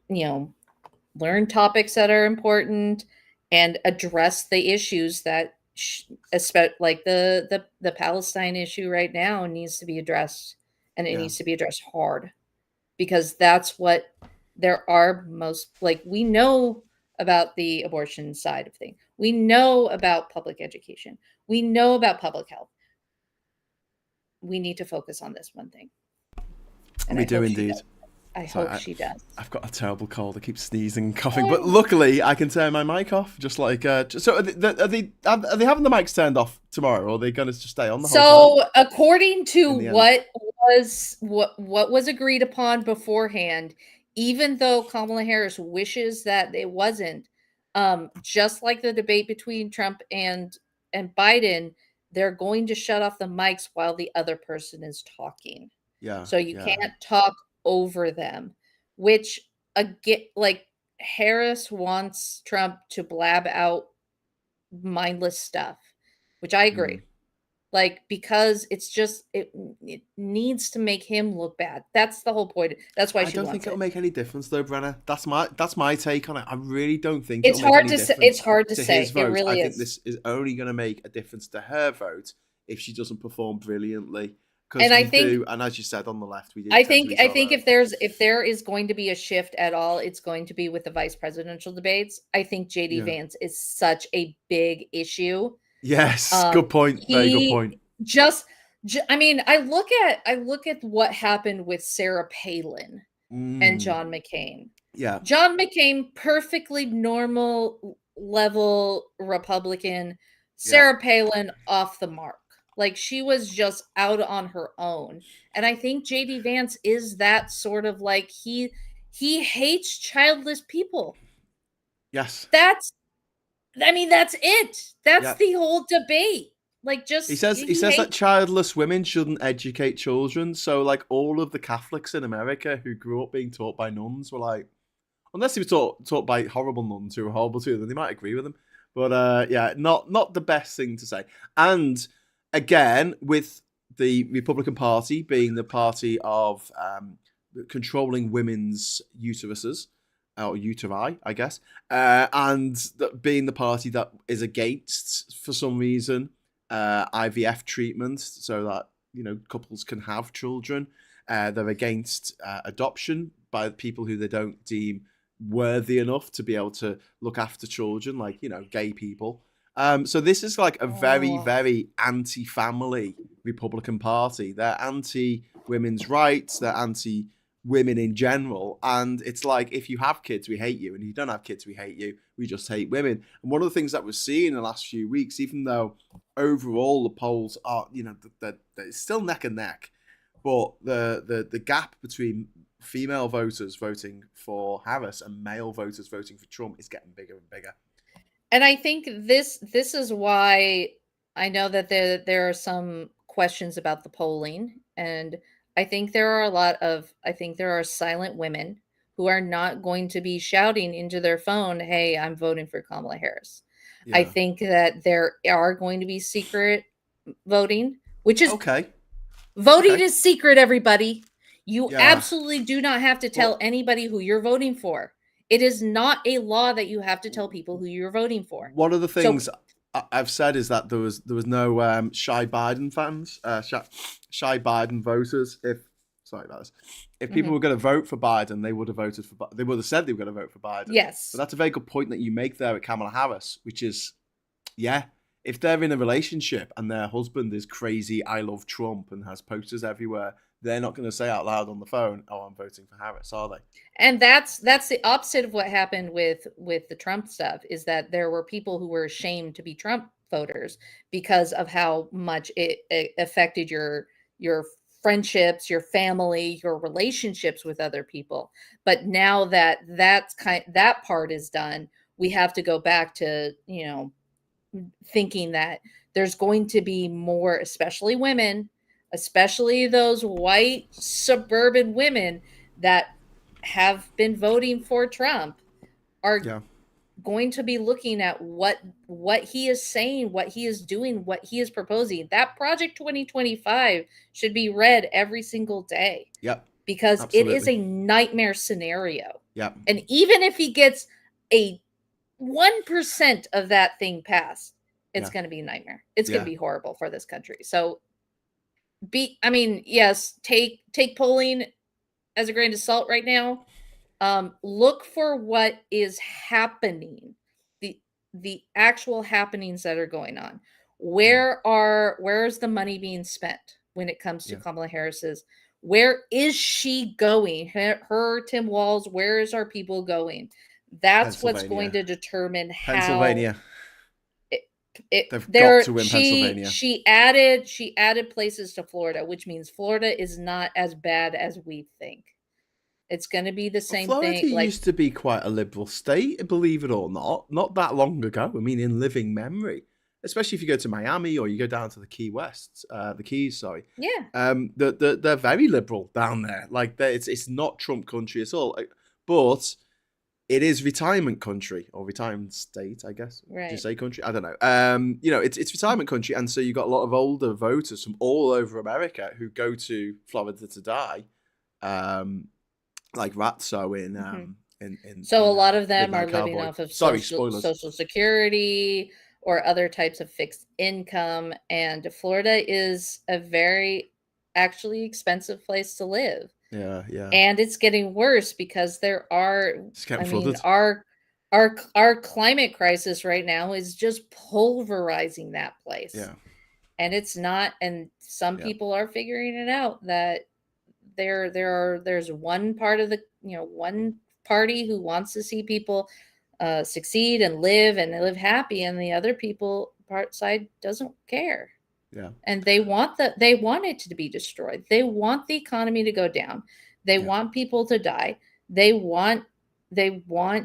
[SPEAKER 2] learn topics that are important and address the issues that, like the Palestine issue right now, needs to be addressed, and it needs to be addressed hard, because that's what there are most, we know about the abortion side of things. We know about public education. We know about public health. We need to focus on this one thing.
[SPEAKER 1] And we do indeed.
[SPEAKER 2] I hope she does.
[SPEAKER 1] I've got a terrible cold. I keep sneezing and coughing, but luckily I can turn my mic off. Just like so, are they having the mics turned off tomorrow, or are they going to just stay on the whole time?
[SPEAKER 2] So, according to what was agreed upon beforehand, even though Kamala Harris wishes that it wasn't, just like the debate between Trump and Biden, they're going to shut off the mics while the other person is talking.
[SPEAKER 1] Yeah.
[SPEAKER 2] So you can't talk over them, which again, Harris wants Trump to blab out mindless stuff, which I agree.
[SPEAKER 1] Mm.
[SPEAKER 2] Like, because it's just it needs to make him look bad. That's the whole point. That's why
[SPEAKER 1] I
[SPEAKER 2] she
[SPEAKER 1] don't think
[SPEAKER 2] wants
[SPEAKER 1] it'll
[SPEAKER 2] it.
[SPEAKER 1] make any difference though, Brenna. That's my take on it. I really don't think it'll
[SPEAKER 2] It's
[SPEAKER 1] make
[SPEAKER 2] hard
[SPEAKER 1] any
[SPEAKER 2] to say. It's
[SPEAKER 1] difference
[SPEAKER 2] hard to
[SPEAKER 1] to his
[SPEAKER 2] say. It
[SPEAKER 1] vote. I
[SPEAKER 2] really
[SPEAKER 1] think
[SPEAKER 2] is.
[SPEAKER 1] this is only going to make a difference to her vote if she doesn't perform brilliantly. Because
[SPEAKER 2] And I
[SPEAKER 1] we
[SPEAKER 2] think
[SPEAKER 1] do, and as you said on the left, we do
[SPEAKER 2] I
[SPEAKER 1] tend to
[SPEAKER 2] think
[SPEAKER 1] be
[SPEAKER 2] I
[SPEAKER 1] sort
[SPEAKER 2] think
[SPEAKER 1] of
[SPEAKER 2] if there is going to be a shift at all, it's going to be with the vice presidential debates. I think JD
[SPEAKER 1] yeah.
[SPEAKER 2] Vance is such a big issue.
[SPEAKER 1] Yes, good point. Very good
[SPEAKER 2] He
[SPEAKER 1] point.
[SPEAKER 2] just I mean, I look at what happened with Sarah Palin and
[SPEAKER 1] Mm,
[SPEAKER 2] John McCain.
[SPEAKER 1] yeah,
[SPEAKER 2] John McCain, perfectly normal level Republican.
[SPEAKER 1] yeah.
[SPEAKER 2] Sarah Palin, off the mark. Like, she was just out on her own. And I think JD Vance is that sort of like he hates childless people.
[SPEAKER 1] Yes.
[SPEAKER 2] That's I mean, that's it. That's
[SPEAKER 1] Yeah.
[SPEAKER 2] the whole debate. Like,
[SPEAKER 1] He
[SPEAKER 2] just
[SPEAKER 1] says he
[SPEAKER 2] he
[SPEAKER 1] says that
[SPEAKER 2] hates
[SPEAKER 1] childless women shouldn't educate children. So like all of the Catholics in America who grew up being taught by nuns were like, unless they were taught by horrible nuns who were horrible to them, they might agree with them. But yeah, not the best thing to say. And again, with the Republican Party being the party of controlling women's uteruses or uteri, I guess, and being the party that is against, for some reason, IVF treatment, so that couples can have children. They're against adoption by people who they don't deem worthy enough to be able to look after children, like gay people. So this is like a very,
[SPEAKER 2] oh,
[SPEAKER 1] very anti-family Republican Party. They're anti-women's rights. They're anti-women in general. And it's like, if you have kids, we hate you. And if you don't have kids, we hate you. We just hate women. And one of the things that we're seeing in the last few weeks, even though overall the polls are, they're still neck and neck, but the gap between female voters voting for Harris and male voters voting for Trump is getting bigger and bigger.
[SPEAKER 2] and I think this is why I know that there are some questions about the polling, and I think there are silent women who are not going to be shouting into their phone, "Hey, I'm voting for Kamala Harris." I
[SPEAKER 1] Yeah.
[SPEAKER 2] think that there are going to be secret voting, which is
[SPEAKER 1] Okay.
[SPEAKER 2] voting
[SPEAKER 1] Okay.
[SPEAKER 2] is secret, everybody. You
[SPEAKER 1] Yeah.
[SPEAKER 2] absolutely do not have to tell
[SPEAKER 1] But
[SPEAKER 2] anybody who you're voting for. It is not a law that you have to tell people who you're voting for.
[SPEAKER 1] one of the
[SPEAKER 2] So
[SPEAKER 1] things I've said is that there was no shy Biden fans, shy Biden voters. If people
[SPEAKER 2] mhm.
[SPEAKER 1] were going to vote for Biden, they would have voted for. They would have said they were going to vote for Biden. But
[SPEAKER 2] Yes.
[SPEAKER 1] that's a very good point that you make there at Kamala Harris, which is, yeah, if they're in a relationship and their husband is crazy, I love Trump, and has posters everywhere, they're not going to say out loud on the phone, "Oh, I'm voting for Harris," are they?
[SPEAKER 2] And that's the opposite of what happened with the Trump stuff, is that there were people who were ashamed to be Trump voters because of how much it affected your friendships, your family, your relationships with other people. But now that that part is done, we have to go back to, thinking that there's going to be more, especially women, especially those white suburban women that have been voting for Trump, are
[SPEAKER 1] Yeah.
[SPEAKER 2] going to be looking at what he is saying, what he is doing, what he is proposing. That Project 2025 should be read every single day,
[SPEAKER 1] Yep.
[SPEAKER 2] because it is
[SPEAKER 1] Absolutely.
[SPEAKER 2] a nightmare scenario.
[SPEAKER 1] Yep.
[SPEAKER 2] And even if he gets a 1% of that thing passed, it's
[SPEAKER 1] Yeah.
[SPEAKER 2] going to be a nightmare. It's going to
[SPEAKER 1] Yeah.
[SPEAKER 2] be horrible for this country. So I mean, yes, take polling as a grain of salt right now. Look for what is happening, the actual happenings that are going on.
[SPEAKER 1] Mm.
[SPEAKER 2] Where is the money being spent when it comes to
[SPEAKER 1] Yeah.
[SPEAKER 2] Kamala Harris's? Where is she going? Tim Walz, where is our people going? That's what's going
[SPEAKER 1] Pennsylvania.
[SPEAKER 2] to determine how
[SPEAKER 1] Pennsylvania.
[SPEAKER 2] it
[SPEAKER 1] They've got
[SPEAKER 2] there
[SPEAKER 1] to win Pennsylvania.
[SPEAKER 2] she added places to Florida, which means Florida is not as bad as we think. It's going to be the
[SPEAKER 1] Well,
[SPEAKER 2] same
[SPEAKER 1] Florida
[SPEAKER 2] thing. Like,
[SPEAKER 1] used to be quite a liberal state, believe it or not that long ago. I mean, in living memory, especially if you go to Miami or you go down to the the Keys, sorry.
[SPEAKER 2] yeah,
[SPEAKER 1] They're very liberal down there. Like, it's not Trump country at all. But it is retirement country or retirement state, I guess.
[SPEAKER 2] Right.
[SPEAKER 1] Did you say country? I don't know. It's retirement country, and so you got a lot of older voters from all over America who go to Florida to die, like Ratso in.
[SPEAKER 2] So a lot of them
[SPEAKER 1] Midnight
[SPEAKER 2] are living
[SPEAKER 1] Cowboy.
[SPEAKER 2] off of
[SPEAKER 1] Spoilers.
[SPEAKER 2] Social Security or other types of fixed income, and Florida is a very actually expensive place to live.
[SPEAKER 1] Yeah.
[SPEAKER 2] And it's getting worse because our climate crisis right now is just pulverizing that place.
[SPEAKER 1] Yeah.
[SPEAKER 2] And it's not, and some people are figuring it out that there's one part of one party who wants to see people succeed and live happy, and the other side doesn't care.
[SPEAKER 1] Yeah.
[SPEAKER 2] And they want it to be destroyed. They want the economy to go down. They want people to die. They want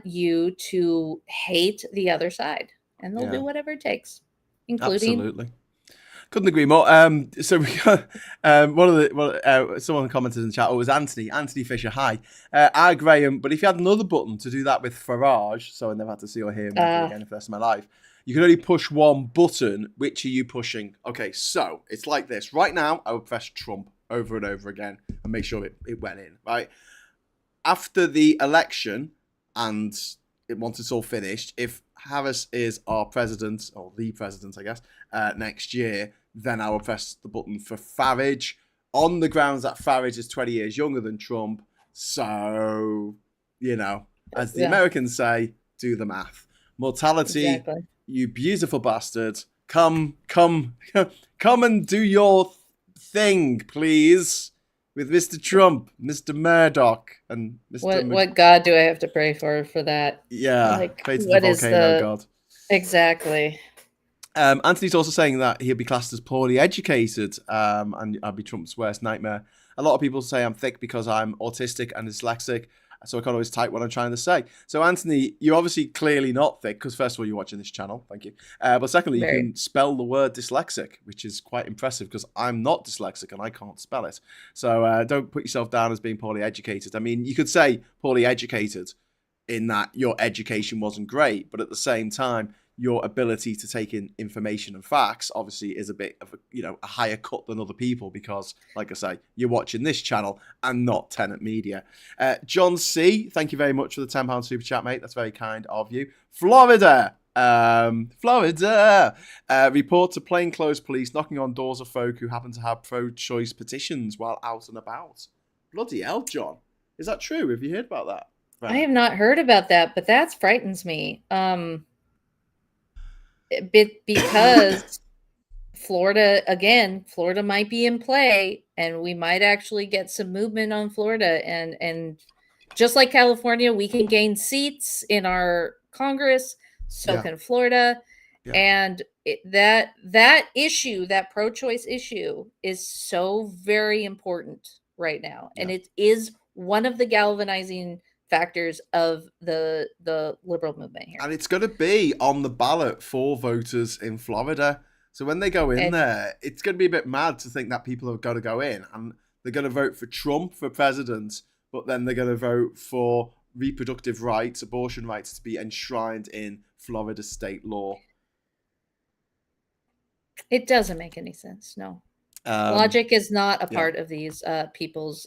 [SPEAKER 2] you to hate the other side, and they'll do whatever it takes, including.
[SPEAKER 1] Absolutely. Couldn't agree more. So we got someone commented in the chat. Oh, it was Anthony Fisher. Hi, Graham. But if you had another button to do that with Farage, so I never had to see or hear him again for the rest of my life, you can only push one button. Which are you pushing? Okay, so it's like this. Right now, I would press Trump over and over again and make sure it went in. Right after the election, and once it's all finished, if Harris is our president, or the president, I guess, next year, then I will press the button for Farage on the grounds that Farage is 20 years younger than Trump. So, as the Americans say, do the math. Mortality, you beautiful bastard. Come and do your thing, please. With Mr. Trump, Mr. Murdoch, and Mr.
[SPEAKER 2] What God do I have to pray for that?
[SPEAKER 1] Yeah, pray to the volcano god.
[SPEAKER 2] Exactly.
[SPEAKER 1] Anthony's also saying that he'll be classed as poorly educated, and I'll be Trump's worst nightmare. A lot of people say I'm thick because I'm autistic and dyslexic, so I can't always type what I'm trying to say. So, Anthony, you're obviously clearly not thick, because first of all, you're watching this channel. Thank you. But secondly, you can spell the word dyslexic, which is quite impressive, because I'm not dyslexic and I can't spell it. So don't put yourself down as being poorly educated. I mean, you could say poorly educated in that your education wasn't great, but at the same time, your ability to take in information and facts obviously is a bit of a higher cut than other people, because, like I say, you're watching this channel and not Tenet Media. John C, thank you very much for the £10 super chat, mate. That's very kind of you. Florida. Report to plainclothes police knocking on doors of folk who happen to have pro-choice petitions while out and about. Bloody hell, John. Is that true? Have you heard about that?
[SPEAKER 2] Right. I have not heard about that, but that frightens me. Because Florida might be in play, and we might actually get some movement on Florida, and just like California, we can gain seats in our Congress, so can Florida. And that issue, that pro-choice issue, is so very important right now, and it is one of the galvanizing factors of the liberal movement here.
[SPEAKER 1] And it's going to be on the ballot for voters in Florida. So when they go in there, it's going to be a bit mad to think that people are going to go in and they're going to vote for Trump for president, but then they're going to vote for reproductive rights, abortion rights, to be enshrined in Florida state law.
[SPEAKER 2] It doesn't make any sense. No. Logic is not a part of these people's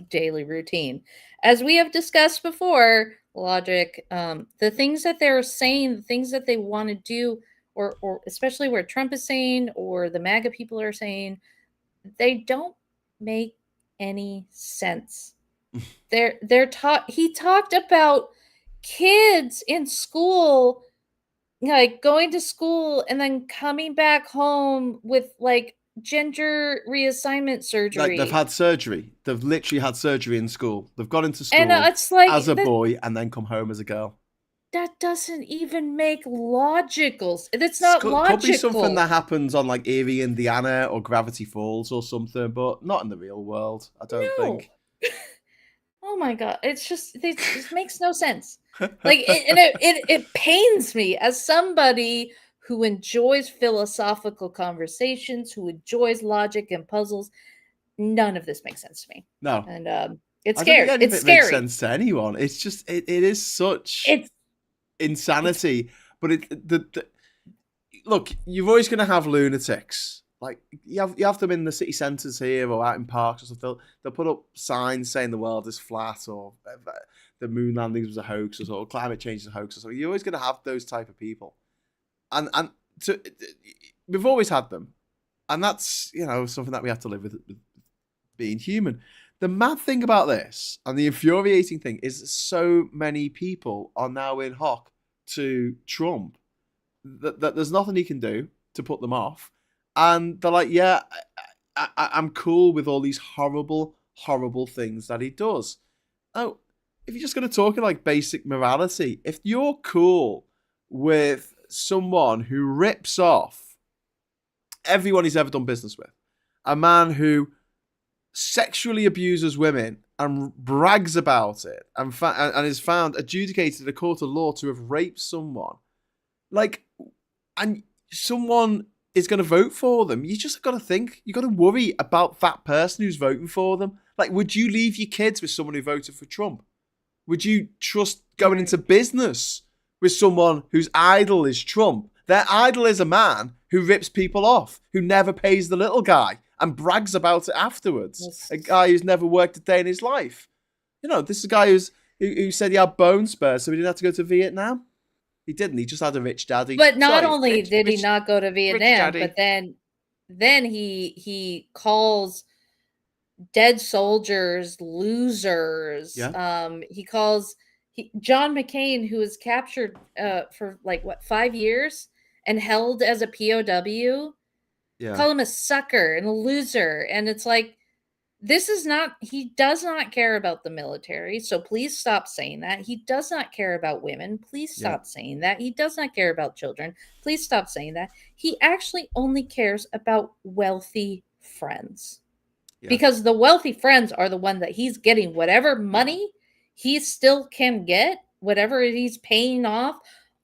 [SPEAKER 2] daily routine. As we have discussed before, logic, the things that they're saying, the things that they want to do, or especially where Trump is saying, or the MAGA people are saying, they don't make any sense. He talked about kids in school, like going to school and then coming back home with like gender reassignment surgery.
[SPEAKER 1] Like they've had surgery. They've literally had surgery in school. They've gone into school
[SPEAKER 2] it's like
[SPEAKER 1] as a boy and then come home as a girl.
[SPEAKER 2] That doesn't even make logical. That's not logical.
[SPEAKER 1] Could be something that happens on like Erie, Indiana, or Gravity Falls or something, but not in the real world. I don't think.
[SPEAKER 2] Oh my god! It just makes no sense. Like, it pains me as somebody who enjoys philosophical conversations, who enjoys logic and puzzles. None of this makes sense to me.
[SPEAKER 1] No.
[SPEAKER 2] And It's
[SPEAKER 1] I don't think
[SPEAKER 2] scary.
[SPEAKER 1] any of
[SPEAKER 2] It's
[SPEAKER 1] it makes
[SPEAKER 2] scary.
[SPEAKER 1] sense to anyone. It's just it is such
[SPEAKER 2] It's
[SPEAKER 1] insanity. But look, you're always going to have lunatics. Like you have them in the city centres here or out in parks or stuff. They'll put up signs saying the world is flat or the moon landings was a hoax or climate change is a hoax or something. You're always going to have those type of people, and so we've always had them, and that's something that we have to live with being human. The mad thing about this and the infuriating thing is so many people are now in hock to Trump that there's nothing he can do to put them off. And they're like, yeah, I'm cool with all these horrible, horrible things that he does. Oh, if you're just going to talk in like basic morality, if you're cool with someone who rips off everyone he's ever done business with, a man who sexually abuses women and brags about it and is found adjudicated in a court of law to have raped someone, like, and someone is going to vote for them, you just got to think, you got to worry about that person who's voting for them. Like, would you leave your kids with someone who voted for Trump? Would you trust going into business with someone whose idol is Trump? Their idol is a man who rips people off, who never pays the little guy and brags about it afterwards. Yes. A guy who's never worked a day in his life. This is a guy who said he had bone spurs so he didn't have to go to Vietnam. He didn't. He just had a rich daddy.
[SPEAKER 2] But not only did he not go to Vietnam, but then he calls dead soldiers losers.
[SPEAKER 1] Yeah.
[SPEAKER 2] He calls John McCain, who was captured for 5 years and held as a POW. Yeah. Call him a sucker and a loser, and it's like, this is not, he does not care about the military, so please stop saying that. He does not care about women. Please stop saying that. He does not care about children. Please stop saying that. He actually only cares about wealthy friends. Yeah. Because the wealthy friends are the one that he's getting whatever money he still can get, whatever he's paying off,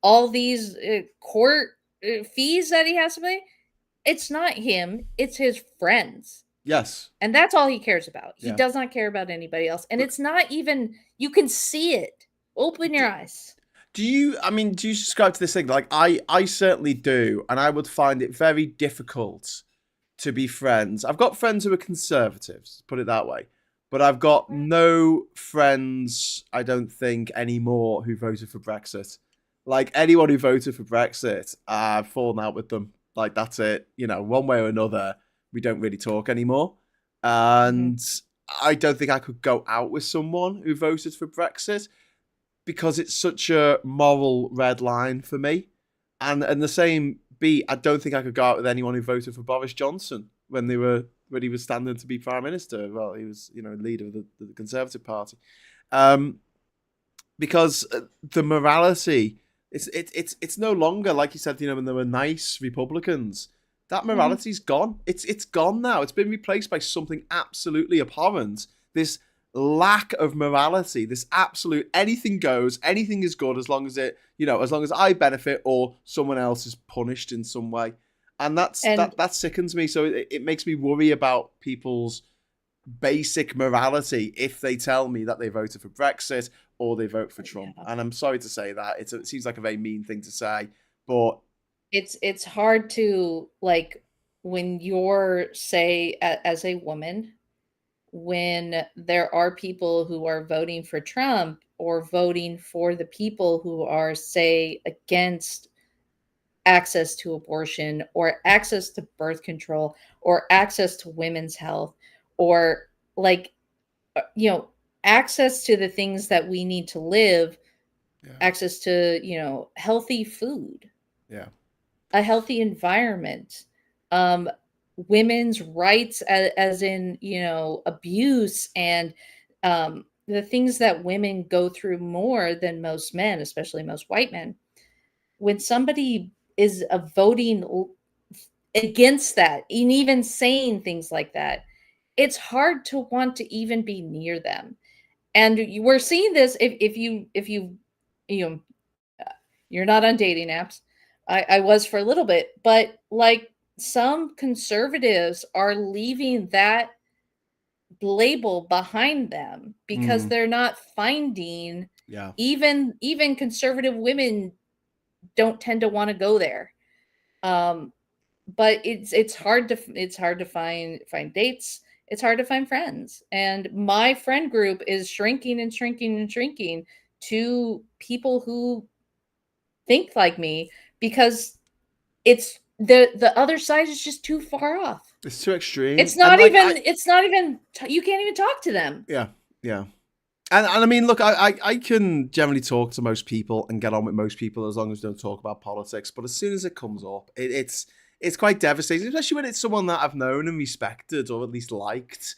[SPEAKER 2] all these court fees that he has to pay. It's not him, it's his friends.
[SPEAKER 1] Yes.
[SPEAKER 2] And that's all he cares about. He does not care about anybody else. And it's not even, you can see it. Open your eyes.
[SPEAKER 1] Do you subscribe to this thing? Like, I certainly do. And I would find it very difficult to be friends. I've got friends who are conservatives, put it that way. But I've got no friends, I don't think, anymore who voted for Brexit. Like, anyone who voted for Brexit, I've fallen out with them. Like, that's it. One way or another, we don't really talk anymore. And I don't think I could go out with someone who voted for Brexit because it's such a moral red line for me. And the same beat, I don't think I could go out with anyone who voted for Boris Johnson when he was standing to be Prime Minister. Well, he was, leader of the Conservative Party. Because the morality, it's no longer, like you said, when there were nice Republicans. That morality's gone. It's gone now. It's been replaced by something absolutely abhorrent. This lack of morality, this absolute anything goes, anything is good as long as it, as long as I benefit or someone else is punished in some way. And that sickens me. So it makes me worry about people's basic morality if they tell me that they voted for Brexit or they vote for Trump. Yeah. And I'm sorry to say that. It seems like a very mean thing to say, but
[SPEAKER 2] it's hard to, like, when you're, say, as a woman, when there are people who are voting for Trump or voting for the people who are, say, against access to abortion or access to birth control or access to women's health or, like, access to the things that we need to live, access to, healthy food.
[SPEAKER 1] Yeah.
[SPEAKER 2] A healthy environment, women's rights as in, abuse and the things that women go through more than most men, especially most white men. When somebody is voting against that and even saying things like that, it's hard to want to even be near them. And we're seeing this if you're not on dating apps. I was for a little bit, but like some conservatives are leaving that label behind them because they're not finding.
[SPEAKER 1] Yeah.
[SPEAKER 2] Even conservative women don't tend to want to go there. But it's hard to find dates. It's hard to find friends. And my friend group is shrinking and shrinking and shrinking to people who think like me, because it's the other side is just too far off.
[SPEAKER 1] It's too extreme.
[SPEAKER 2] It's not even you can't even talk to them.
[SPEAKER 1] Yeah. Yeah. And I mean, look, I can generally talk to most people and get on with most people as long as we don't talk about politics. But as soon as it comes up, it's quite devastating, especially when it's someone that I've known and respected, or at least liked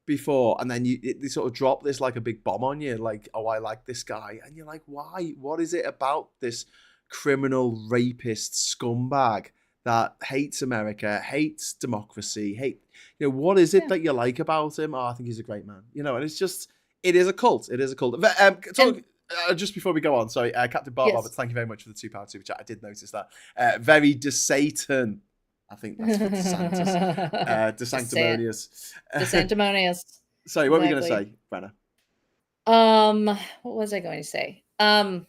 [SPEAKER 1] before. And then they sort of drop this like a big bomb on you, like, oh, I like this guy. And you're like, why? What is it about this criminal, rapist scumbag that hates America, hates democracy, what is it that you like about him? Oh, I think he's a great man. And it's just... It is a cult. It is a cult. Just before we go on, sorry, Captain Bob Roberts, thank you very much for the £2 super chat. I did notice that. Very DeSatan. I think that's for DeSantis. DeSanctimonious.
[SPEAKER 2] DeSanctimonious.
[SPEAKER 1] Sorry, what were you going to say, Brenna?
[SPEAKER 2] What was I going to say? I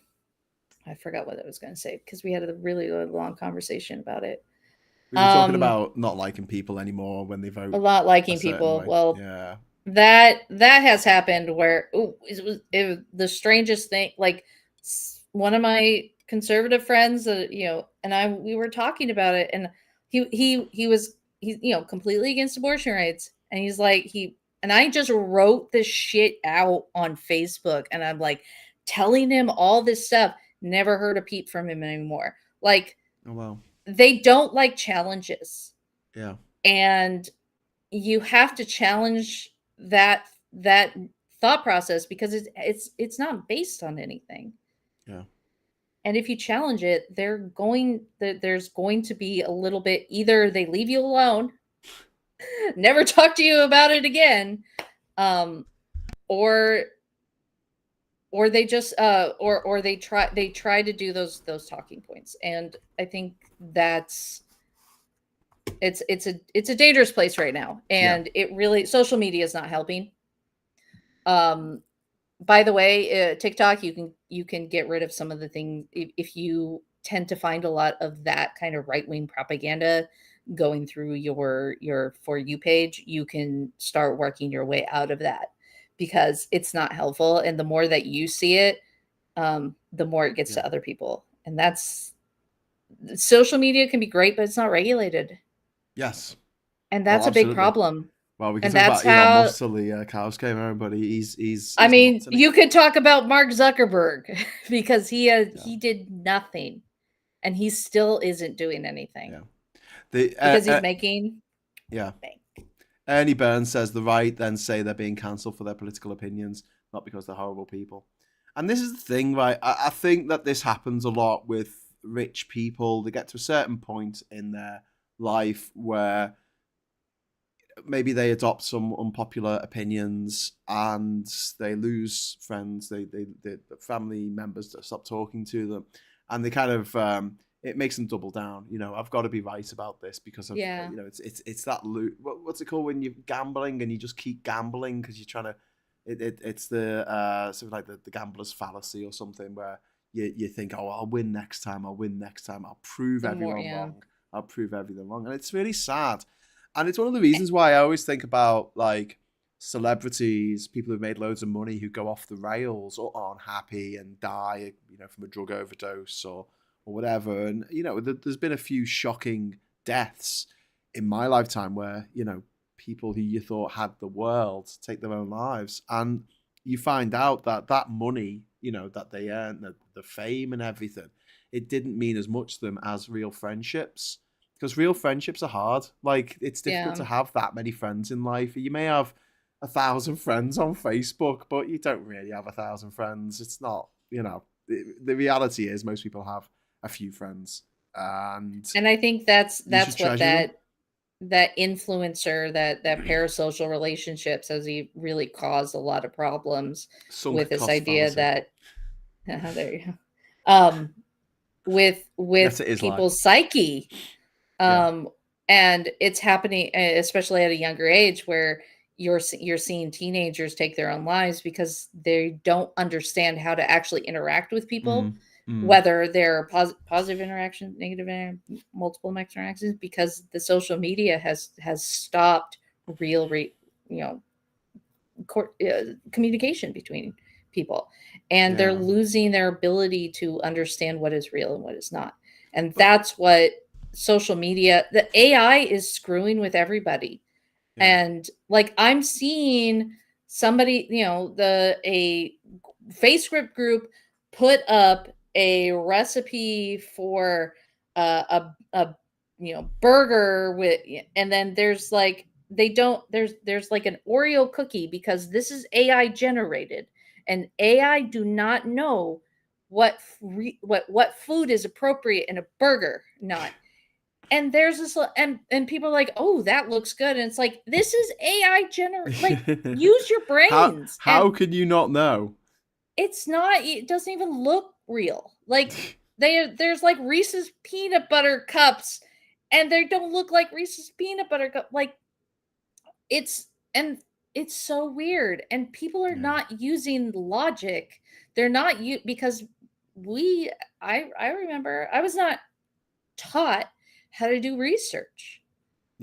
[SPEAKER 2] forgot what I was going to say, because we had a really long conversation about it.
[SPEAKER 1] We were talking about not liking people anymore when they vote.
[SPEAKER 2] A lot liking people.
[SPEAKER 1] Way.
[SPEAKER 2] Well,
[SPEAKER 1] yeah.
[SPEAKER 2] That has happened where it was the strangest thing. Like, one of my conservative friends, and we were talking about it, and he's completely against abortion rights, and he's like, and I just wrote this shit out on Facebook, and I'm like telling him all this stuff. Never heard a peep from him anymore. Like,
[SPEAKER 1] oh wow, they
[SPEAKER 2] don't like challenges.
[SPEAKER 1] Yeah,
[SPEAKER 2] and you have to challenge that thought process, because it's not based on anything.
[SPEAKER 1] Yeah.
[SPEAKER 2] And if you challenge it, there's going to be a little bit, either they leave you alone, never talk to you about it again, or they just or they try to do those talking points. And I think that's it's a dangerous place right now, and it really, social media is not helping. By the way, TikTok, you can get rid of some of the things if you tend to find a lot of that kind of right-wing propaganda going through your For You page. You can start working your way out of that, because it's not helpful, and the more that you see it, the more it gets to other people. And that's, social media can be great, but it's not regulated.
[SPEAKER 1] Yes.
[SPEAKER 2] And that's a big problem.
[SPEAKER 1] Well, we can talk about Elon Musk till the cows came home, but he's
[SPEAKER 2] I mean, you could talk about Mark Zuckerberg, because he did nothing, and he still isn't doing anything.
[SPEAKER 1] Yeah.
[SPEAKER 2] Because he's making bank.
[SPEAKER 1] Ernie Burns says the right then say they're being cancelled for their political opinions, not because they're horrible people. And this is the thing, right? I think that this happens a lot with rich people. They get to a certain point in their life where maybe they adopt some unpopular opinions and they lose friends, they family members that stop talking to them, and they kind of it makes them double down. I've got to be right about this because of it's that loop. What's it called when you're gambling and you just keep gambling because you're trying to it's the sort of like the gambler's fallacy or something, where you think, oh, I'll win next time, I'll prove everyone wrong. I'll prove everything wrong. And it's really sad. And it's one of the reasons why I always think about like celebrities, people who've made loads of money who go off the rails or aren't happy and die, from a drug overdose or whatever. And, there's been a few shocking deaths in my lifetime where, people who you thought had the world take their own lives. And you find out that money, that they earned, the fame and everything, it didn't mean as much to them as real friendships. Because real friendships are hard. Like, it's difficult to have that many friends in life. You may have 1,000 friends on Facebook, but you don't really have 1,000 friends. It's not, the reality is most people have a few friends. And
[SPEAKER 2] I think that's what that influencer, that parasocial relationships has really caused a lot of problems with this idea that there you go. With people's psyche. And it's happening, especially at a younger age, where you're seeing teenagers take their own lives because they don't understand how to actually interact with people, whether they're positive interaction, negative multiple interactions, because the social media has stopped real you know communication between people, and they're
[SPEAKER 1] Yeah.
[SPEAKER 2] losing their ability to understand what is real and what is not. And that's what social media, the AI is screwing with everybody.
[SPEAKER 1] Yeah.
[SPEAKER 2] And like, I'm seeing somebody, a Facebook group put up a recipe for a burger with, and then there's like, they don't there's like an Oreo cookie, because this is AI generated, and AI do not know what food is appropriate in a burger, not. And there's this, and people are like, "Oh, that looks good." And it's like, this is AI like, use your
[SPEAKER 1] how
[SPEAKER 2] brains.
[SPEAKER 1] how
[SPEAKER 2] And
[SPEAKER 1] could you not know?
[SPEAKER 2] it doesn't even look real. Like, there's like Reese's peanut butter cups, and they don't look like Reese's peanut butter cup. Like, it's and it's so weird, and people are
[SPEAKER 1] Yeah.
[SPEAKER 2] not using logic. They're not because we I remember I was not taught how to do research.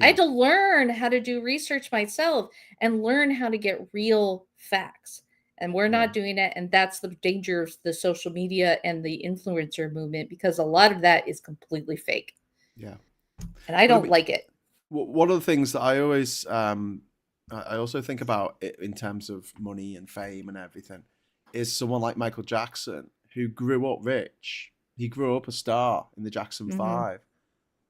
[SPEAKER 2] I had
[SPEAKER 1] Yeah.
[SPEAKER 2] to learn how to do research myself and learn how to get real facts. And we're
[SPEAKER 1] Yeah.
[SPEAKER 2] not doing it. And that's the danger of the social media and the influencer movement, because a lot of that is completely fake.
[SPEAKER 1] Yeah.
[SPEAKER 2] And I
[SPEAKER 1] But I
[SPEAKER 2] don't
[SPEAKER 1] mean,
[SPEAKER 2] like it.
[SPEAKER 1] one of the things that I always, I also think about it in terms of money and fame and everything, is someone like Michael Jackson, who grew up rich. He grew up a star in the Jackson
[SPEAKER 2] Hmm.
[SPEAKER 1] 5.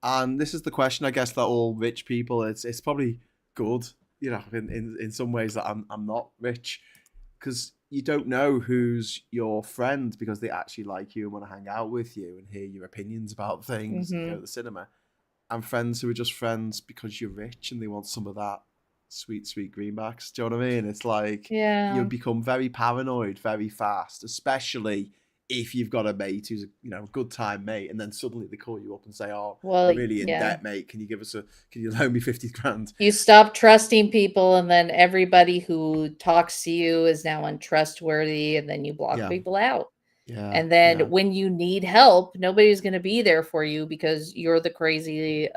[SPEAKER 1] And this is the question, I guess, that all rich people, it's probably good, in some ways, that I'm not rich, because you don't know who's your friend because they actually like you and want to hang out with you and hear your opinions about things and go
[SPEAKER 2] Hmm.
[SPEAKER 1] to the cinema, and friends who are just friends because you're rich and they want some of that sweet, sweet greenbacks. Do you know what I mean? It's like you
[SPEAKER 2] Yeah.
[SPEAKER 1] become very paranoid very fast, especially if you've got a mate who's a good time mate, and then suddenly they call you up and say, "Oh,
[SPEAKER 2] Well,
[SPEAKER 1] we're really in
[SPEAKER 2] yeah.
[SPEAKER 1] debt, mate. Can you loan me 50 grand?"
[SPEAKER 2] You stop trusting people, and then everybody who talks to you is now untrustworthy, and then you block
[SPEAKER 1] Yeah,
[SPEAKER 2] people out.
[SPEAKER 1] yeah,
[SPEAKER 2] And then
[SPEAKER 1] yeah,
[SPEAKER 2] when you need help, nobody's going to be there for you, because you're the crazy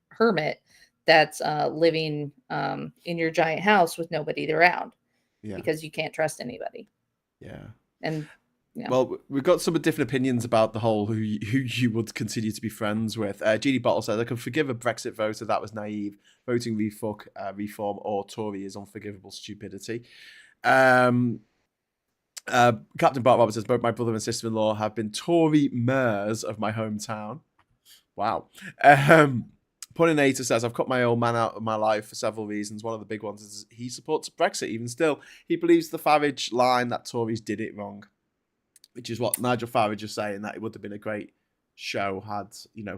[SPEAKER 2] hermit that's living in your giant house with nobody around,
[SPEAKER 1] yeah,
[SPEAKER 2] because you can't trust anybody.
[SPEAKER 1] yeah.
[SPEAKER 2] And yeah.
[SPEAKER 1] Well, we've got some different opinions about the whole who you would continue to be friends with. Jeannie Bottle says, "I can forgive a Brexit voter that was naive. Voting reform or Tory is unforgivable stupidity." Um, Captain Bart Roberts says, "Both my brother and sister-in-law have been Tory mayors of my hometown." Wow. Puninator says, "I've cut my old man out of my life for several reasons. One of the big ones is he supports Brexit. Even still, he believes the Farage line that Tories did it wrong," which is what Nigel Farage is saying, that it would have been a great show had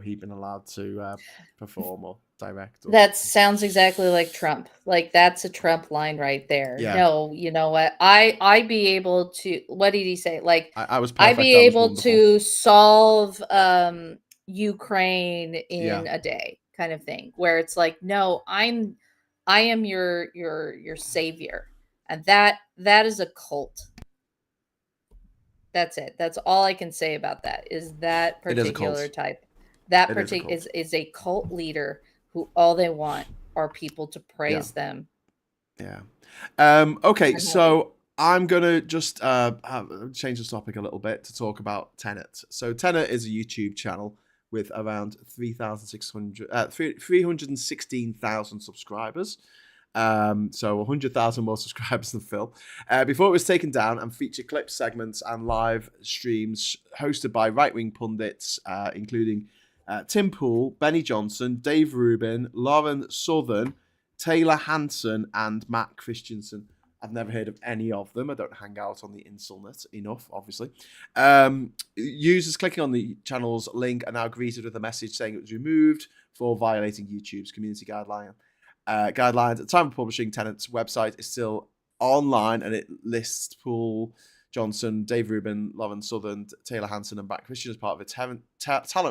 [SPEAKER 1] he been allowed to perform or direct or
[SPEAKER 2] That
[SPEAKER 1] something.
[SPEAKER 2] sounds exactly like Trump. Like, that's a Trump line right there.
[SPEAKER 1] Yeah,
[SPEAKER 2] No, you know what? I'd be able to, what did he say? Like,
[SPEAKER 1] I was
[SPEAKER 2] I'd
[SPEAKER 1] perfect.
[SPEAKER 2] be
[SPEAKER 1] I was
[SPEAKER 2] able
[SPEAKER 1] wonderful.
[SPEAKER 2] to solve Ukraine
[SPEAKER 1] Yeah,
[SPEAKER 2] in a day, kind of thing. Where it's like, no, I am your savior. And that is a cult. That's it. That's all I can say about that, is that
[SPEAKER 1] it is a
[SPEAKER 2] particular
[SPEAKER 1] cult.
[SPEAKER 2] type. That
[SPEAKER 1] It is a
[SPEAKER 2] particular
[SPEAKER 1] cult.
[SPEAKER 2] is a cult leader who all they want are people to
[SPEAKER 1] Yeah,
[SPEAKER 2] praise them.
[SPEAKER 1] yeah. Okay,
[SPEAKER 2] I'm happy.
[SPEAKER 1] so I'm gonna just change the topic a little bit to talk about Tenet. So Tenet is a YouTube channel with around 316,000 subscribers. So 100,000 more subscribers than Phil. Before it was taken down, and featured clips, segments, and live streams hosted by right-wing pundits, including Tim Pool, Benny Johnson, Dave Rubin, Lauren Southern, Taylor Hanson, and Matt Christensen. I've never heard of any of them. I don't hang out on the Insulnet enough, obviously. Users clicking on the channel's link are now greeted with a message saying it was removed for violating YouTube's community guidelines. At the time of publishing, Tenet's website is still online, and it lists Pool, Johnson, Dave Rubin, Lauren Southern, Taylor Hanson, and Bat Christian as part of its talent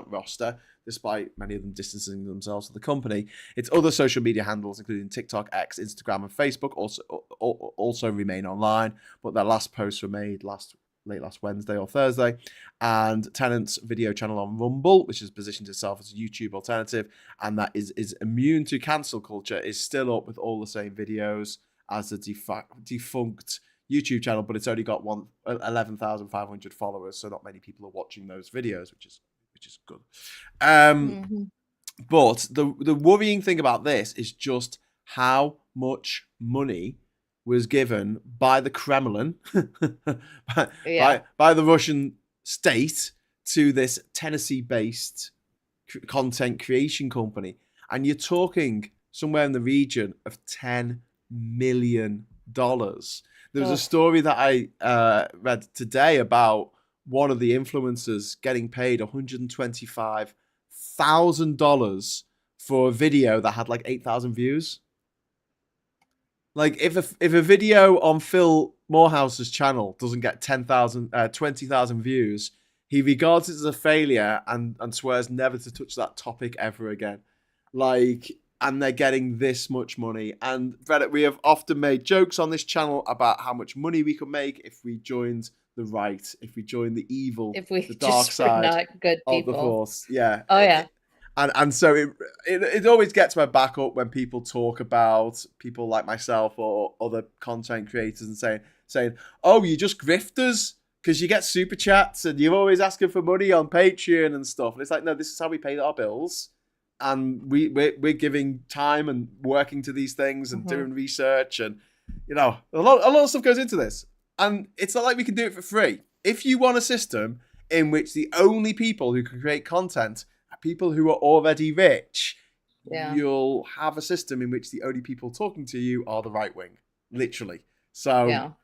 [SPEAKER 1] roster, despite many of them distancing themselves from the company. Its other social media handles, including TikTok, X, Instagram, and Facebook, also remain online, but their last posts were made late last Wednesday or Thursday. And Tenet's video channel on Rumble, which has positioned itself as a YouTube alternative and that is immune to cancel culture, is still up with all the same videos as the defunct YouTube channel, but it's only got 11,500 followers, so not many people are watching those videos, which is good. But the worrying thing about this is just how much money was given by the Kremlin, by the Russian state, to this Tennessee-based content creation company. And you're talking somewhere in the region of $10 million. There was a story that I read today about one of the influencers getting paid $125,000 for a video that had like 8,000 views. Like if a video on Phil Morehouse's channel doesn't get 20,000 views, he regards it as a failure and swears never to touch that topic ever again. And they're getting this much money. And Brenna, we have often made jokes on this channel about how much money we could make if we joined the right, if we joined the evil, the dark side
[SPEAKER 2] not good
[SPEAKER 1] of the Force. Yeah.
[SPEAKER 2] Oh yeah.
[SPEAKER 1] And so it always gets my back up when people talk about people like myself or other content creators and saying, oh, you're just grifters because you get super chats and you're always asking for money on Patreon and stuff. And it's like, no, this is how we pay our bills. And we're giving time and working to these things and doing research, and a lot of stuff goes into this. And it's not like we can do it for free. If you want a system in which the only people who can create content are people who are already rich, you'll have a system in which the only people talking to you are the right wing, literally. So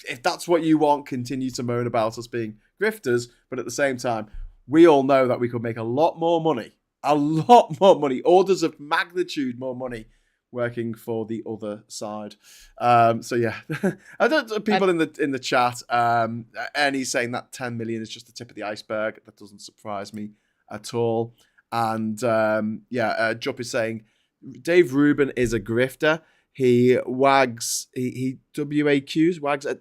[SPEAKER 1] if that's what you want, continue to moan about us being grifters, but at the same time, we all know that we could make a lot more money, orders of magnitude more money working for the other side. So yeah, I don't. People in the chat, Ernie's saying that 10 million is just the tip of the iceberg. That doesn't surprise me at all. And Jupp is saying Dave Rubin is a grifter. He wags at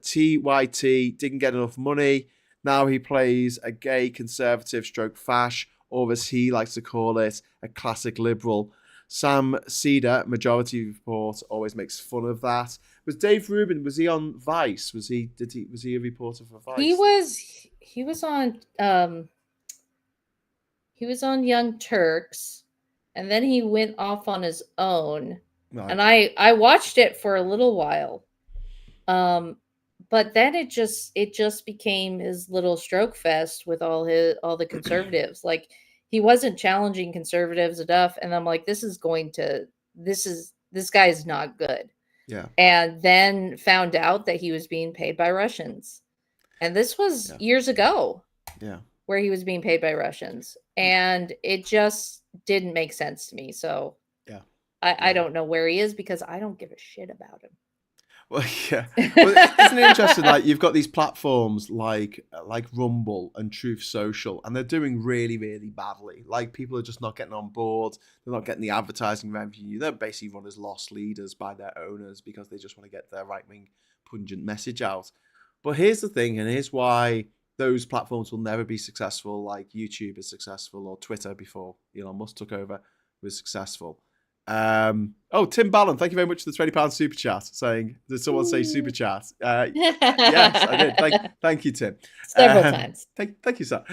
[SPEAKER 1] TYT, didn't get enough money. Now he plays a gay conservative stroke fash, or as he likes to call it, a classic liberal. Sam Cedar, Majority Report, always makes fun of that. Was Dave Rubin, was he on Vice? Was he a reporter for Vice?
[SPEAKER 2] He was on Young Turks, and then he went off on his own. Right. And I watched it for a little while. But then it just became his little stroke fest with all the conservatives. Like, he wasn't challenging conservatives enough, and I'm like, this guy is not good.
[SPEAKER 1] Yeah.
[SPEAKER 2] And then found out that he was being paid by Russians. And this was years ago.
[SPEAKER 1] Yeah. Where
[SPEAKER 2] he was being paid by Russians. And it just didn't make sense to me. So I don't know where he is because I don't give a shit about him.
[SPEAKER 1] Well, yeah. Well, isn't it interesting? Like, you've got these platforms like Rumble and Truth Social, and they're doing really, really badly. Like, people are just not getting on board. They're not getting the advertising revenue. They're basically run as lost leaders by their owners because they just want to get their right-wing pungent message out. But here's the thing, and here's why those platforms will never be successful like YouTube is successful, or Twitter before Elon Musk took over was successful. Tim Ballon, thank you very much for the £20 super chat. Did someone say super chat? Yes, I did. Thank you, Tim.
[SPEAKER 2] Several times.
[SPEAKER 1] Thank you, sir.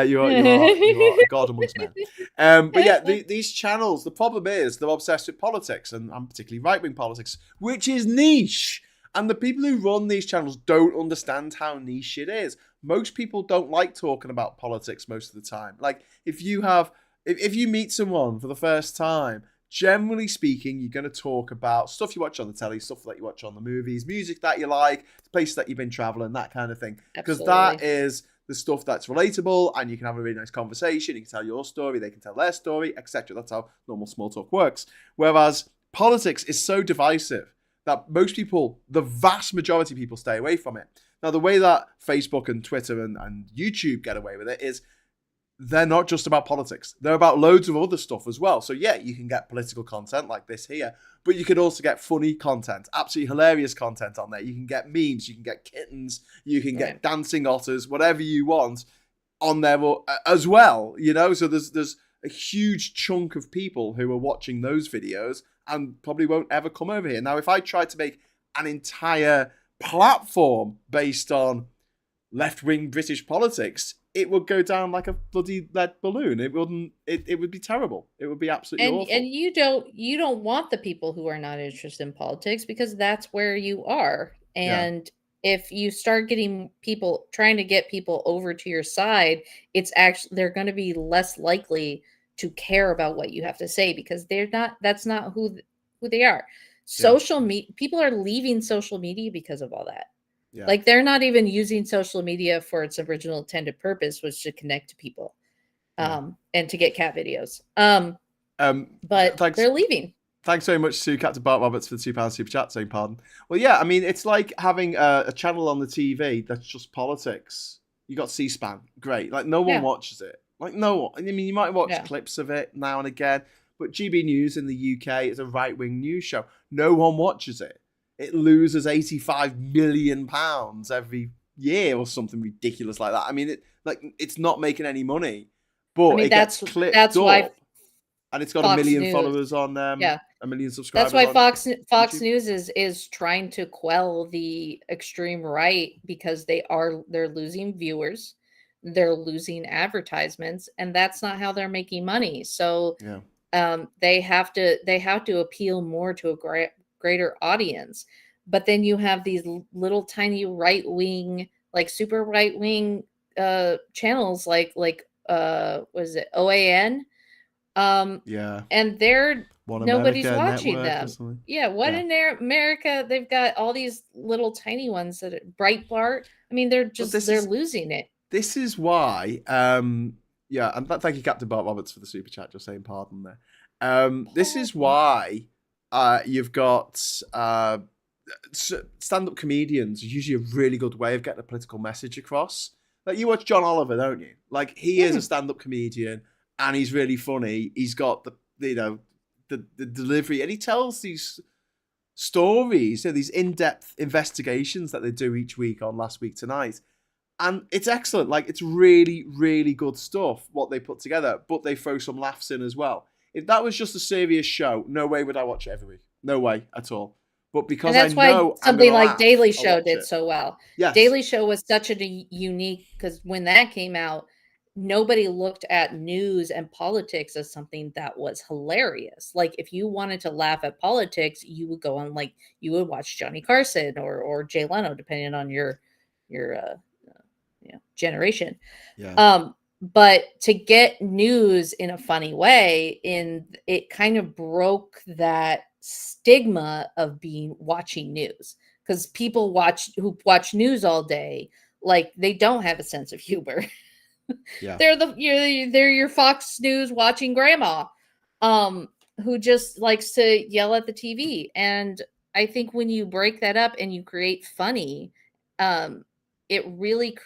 [SPEAKER 1] You are a god amongst men. But yeah, these channels, the problem is they're obsessed with politics, and particularly right-wing politics, which is niche. And the people who run these channels don't understand how niche it is. Most people don't like talking about politics most of the time. Like, if you meet someone for the first time, generally speaking, you're going to talk about stuff you watch on the telly, stuff that you watch on the movies, music that you like, places that you've been traveling, that kind of thing. Because that is the stuff that's relatable, and you can have a really nice conversation. You can tell your story, they can tell their story, etc. That's how normal small talk works. Whereas politics is so divisive that most people, the vast majority of people, stay away from it. Now, the way that Facebook and Twitter and YouTube get away with it is they're not just about politics. They're about loads of other stuff as well. So yeah, you can get political content like this here, but you can also get funny content, absolutely hilarious content on there. You can get memes, you can get kittens, you can get dancing otters, whatever you want on there as well, you know? So there's a huge chunk of people who are watching those videos and probably won't ever come over here. Now, if I tried to make an entire platform based on left-wing British politics, it would go down like a bloody lead balloon. It wouldn't. It would be terrible. It would be absolutely awful.
[SPEAKER 2] And you don't want the people who are not interested in politics, because that's where you are. And if you start getting people, trying to get people over to your side, it's actually, they're going to be less likely to care about what you have to say, because that's not who they are. Social media, people are leaving social media because of all that. Yeah. Like, they're not even using social media for its original intended purpose, was to connect to people, and to get cat videos. But they're leaving.
[SPEAKER 1] Thanks very much to Captain Bart Roberts for the £2 super chat, saying pardon. Well, yeah, I mean, it's like having a channel on the TV that's just politics. You got C-SPAN, great. Like, no one watches it. Like, no one. I mean, you might watch clips of it now and again, but GB News in the UK is a right-wing news show. No one watches it. It loses £85 million every year or something ridiculous like that. I mean, it's not making any money, but it gets clipped up, why, and it's got Fox 1 million News. Followers on, 1 million subscribers.
[SPEAKER 2] That's why Fox News is trying to quell the extreme right, because they're losing viewers, they're losing advertisements, and that's not how they're making money. So they have to appeal more to a greater audience. But then you have these little tiny right-wing, like super right-wing channels like was it OAN? And they're nobody's watching them. In America, they've got all these little tiny ones that Breitbart. I mean, they're losing it.
[SPEAKER 1] This is why and thank you, Captain Bart Roberts, for the super chat, just saying pardon there. This is why you've got stand-up comedians, usually a really good way of getting a political message across. Like, you watch John Oliver, don't you? Like, he is a stand-up comedian, and he's really funny. He's got the delivery, and he tells these stories, these in-depth investigations that they do each week on Last Week Tonight. And it's excellent. Like, it's really, really good stuff, what they put together, but they throw some laughs in as well. If that was just a serious show, no way would I watch it every week. No way at all. But because
[SPEAKER 2] that's why something like Daily Show did so well.
[SPEAKER 1] Yes.
[SPEAKER 2] Daily Show was such a unique, because when that came out, nobody looked at news and politics as something that was hilarious. Like, if you wanted to laugh at politics, you would go on, like, you would watch Johnny Carson or Jay Leno, depending on your generation. But to get news in a funny way, it kind of broke that stigma of watching news, because people who watch news all day, like, they don't have a sense of humor. They're your Fox News watching grandma, who just likes to yell at the TV. And I think when you break that up and you create funny, it really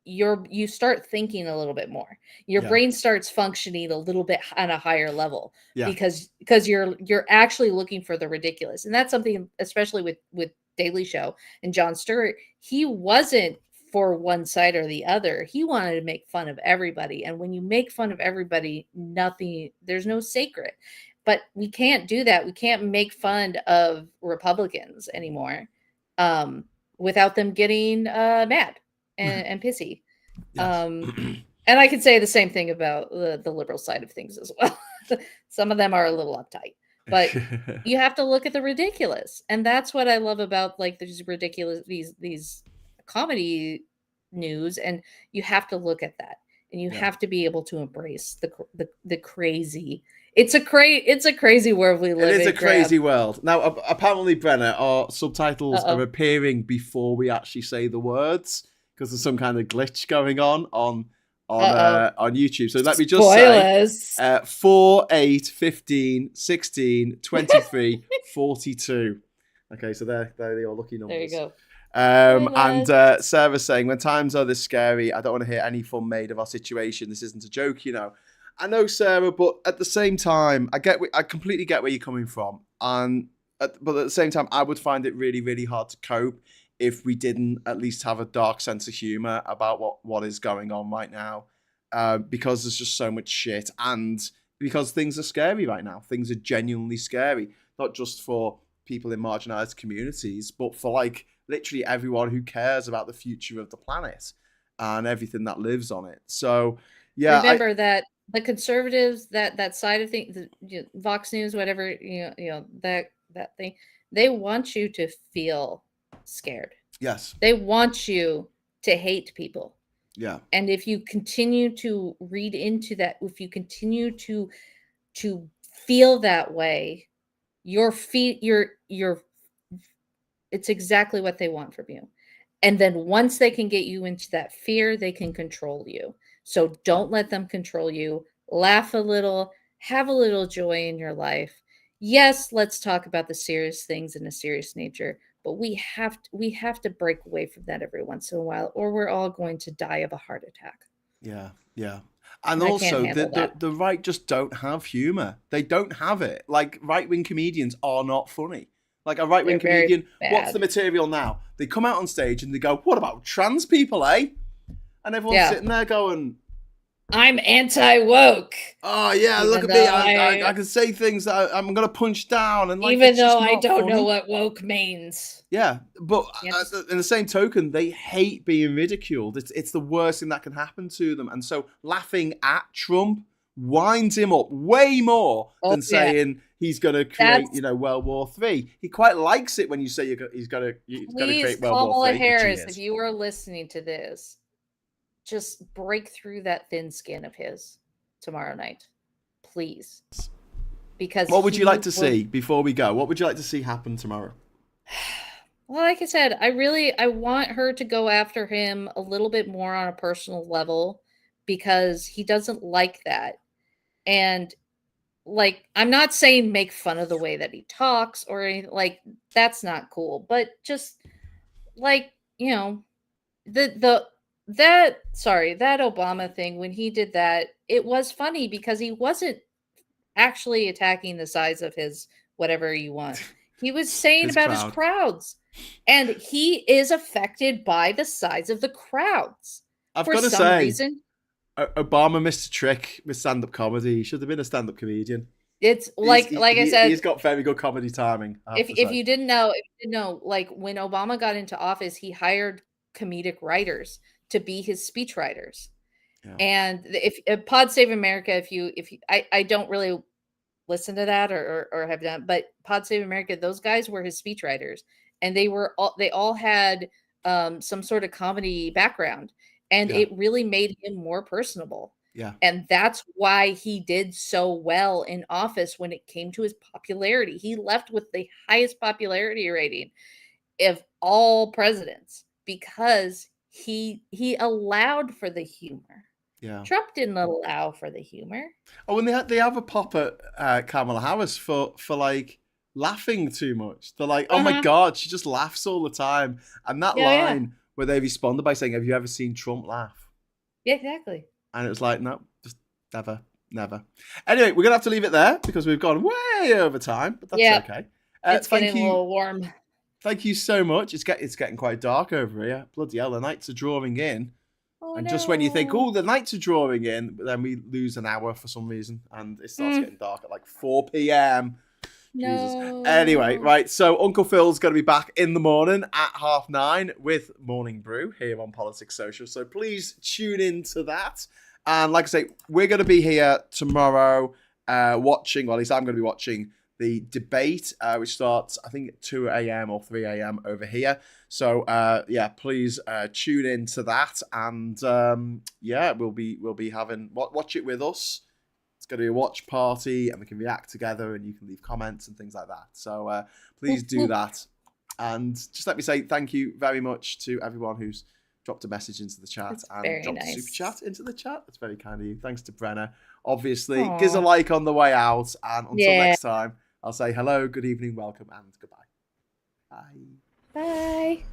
[SPEAKER 2] you start thinking a little bit more. Your brain starts functioning a little bit on a higher level, because you're actually looking for the ridiculous. And that's something, especially with Daily Show and Jon Stewart, he wasn't for one side or the other. He wanted to make fun of everybody. And when you make fun of everybody, there's no sacred. But we can't do that. We can't make fun of Republicans anymore without them getting mad and pissy. And I could say the same thing about the liberal side of things as well. Some of them are a little uptight, but you have to look at the ridiculous. And that's what I love about, like, these ridiculous, these comedy news. And you have to look at that, and you have to be able to embrace the crazy. It's a crazy world we live in.
[SPEAKER 1] It is a crazy world. Now, apparently, Brenna, our subtitles are appearing before we actually say the words, because there's some kind of glitch going on YouTube. So let me just say 4, 8, 15, 16, 23, 42. Okay, so they're your lucky numbers.
[SPEAKER 2] There you go.
[SPEAKER 1] And Sarah's saying, when times are this scary, I don't want to hear any fun made of our situation. This isn't a joke, you know. I know, Sarah, but at the same time, I completely get where you're coming from. But at the same time, I would find it really, really hard to cope if we didn't at least have a dark sense of humor about what is going on right now, because there's just so much shit, and because things are scary right now. Things are genuinely scary, not just for people in marginalized communities, but for like literally everyone who cares about the future of the planet and everything that lives on it. So, yeah,
[SPEAKER 2] remember that the conservatives, that side of things, Vox News, whatever, that thing, they want you to feel scared.
[SPEAKER 1] Yes.
[SPEAKER 2] They want you to hate people.
[SPEAKER 1] Yeah.
[SPEAKER 2] And if you continue to read into that, if you continue to feel that way, it's exactly what they want from you. And then once they can get you into that fear, they can control you. So don't let them control you. Laugh a little, have a little joy in your life. Yes, let's talk about the serious things in a serious nature, but we have to break away from that every once in a while, or we're all going to die of a heart attack.
[SPEAKER 1] Yeah, yeah. And also, the right just don't have humor. They don't have it. Like, right-wing comedians are not funny. Like, a right-wing comedian, what's the material now? They come out on stage and they go, what about trans people, eh? And everyone's sitting there going,
[SPEAKER 2] I'm anti-woke.
[SPEAKER 1] Oh, yeah, look at me. I can say things that I'm going to punch down. And like,
[SPEAKER 2] even though I don't know what woke means.
[SPEAKER 1] Yeah, but in the same token, they hate being ridiculed. It's the worst thing that can happen to them. And so laughing at Trump winds him up way more than saying he's going to create, World War III. He quite likes it when you say he's going to create World War III.
[SPEAKER 2] Kamala Harris, if you are listening to this, just break through that thin skin of his tomorrow night, please. Because
[SPEAKER 1] what would you like to see before we go? What would you like to see happen tomorrow?
[SPEAKER 2] Well, like I said, I want her to go after him a little bit more on a personal level, because he doesn't like that. And like, I'm not saying make fun of the way that he talks or anything, like, that's not cool, but just like, that Obama thing, when he did that, it was funny because he wasn't actually attacking the size of his whatever you want. He was saying about his crowds, and he is affected by the size of the crowds.
[SPEAKER 1] I've got to say, Obama missed a trick with stand-up comedy. He should have been a stand-up comedian.
[SPEAKER 2] It's like I said,
[SPEAKER 1] he's got very good comedy timing.
[SPEAKER 2] If you didn't know, like when Obama got into office, he hired comedic writers to be his speechwriters. Yeah. And if Pod Save America, I don't really listen to that or have done, but Pod Save America, those guys were his speechwriters, and they all had some sort of comedy background, and it really made him more personable.
[SPEAKER 1] Yeah.
[SPEAKER 2] And that's why he did so well in office when it came to his popularity. He left with the highest popularity rating of all presidents because he allowed for the humor.
[SPEAKER 1] Yeah.
[SPEAKER 2] Trump didn't allow for the humor.
[SPEAKER 1] Oh, and they have a pop at Kamala Harris for like laughing too much. They're like, oh my God, she just laughs all the time. And that line where they responded by saying, have you ever seen Trump laugh?
[SPEAKER 2] Yeah, exactly.
[SPEAKER 1] And it was like, no, just never. Anyway, we're going to have to leave it there because we've gone way over time, but that's okay.
[SPEAKER 2] It's getting a little warm.
[SPEAKER 1] Thank you so much. It's getting quite dark over here. Bloody hell, the nights are drawing in.
[SPEAKER 2] Oh,
[SPEAKER 1] and just when you think, oh, the nights are drawing in, but then we lose an hour for some reason, and it starts getting dark at like 4 p.m.
[SPEAKER 2] No.
[SPEAKER 1] Jesus. Anyway, right, so Uncle Phil's going to be back in the morning at 9:30 with Morning Brew here on Politics Social, so please tune in to that. And like I say, we're going to be here tomorrow watching, well, at least I'm going to be watching the debate, which starts, I think, at 2 a.m. or 3 a.m. over here. So, please tune in to that. And, we'll be having, watch it with us. It's going to be a watch party, and we can react together, and you can leave comments and things like that. So, please do that. And just let me say thank you very much to everyone who's dropped a message into the chat and dropped a super chat into the chat. That's very kind of you. Thanks to Brenna. Obviously, give us a like on the way out. And until next time, I'll say hello, good evening, welcome, and goodbye. Bye.
[SPEAKER 2] Bye.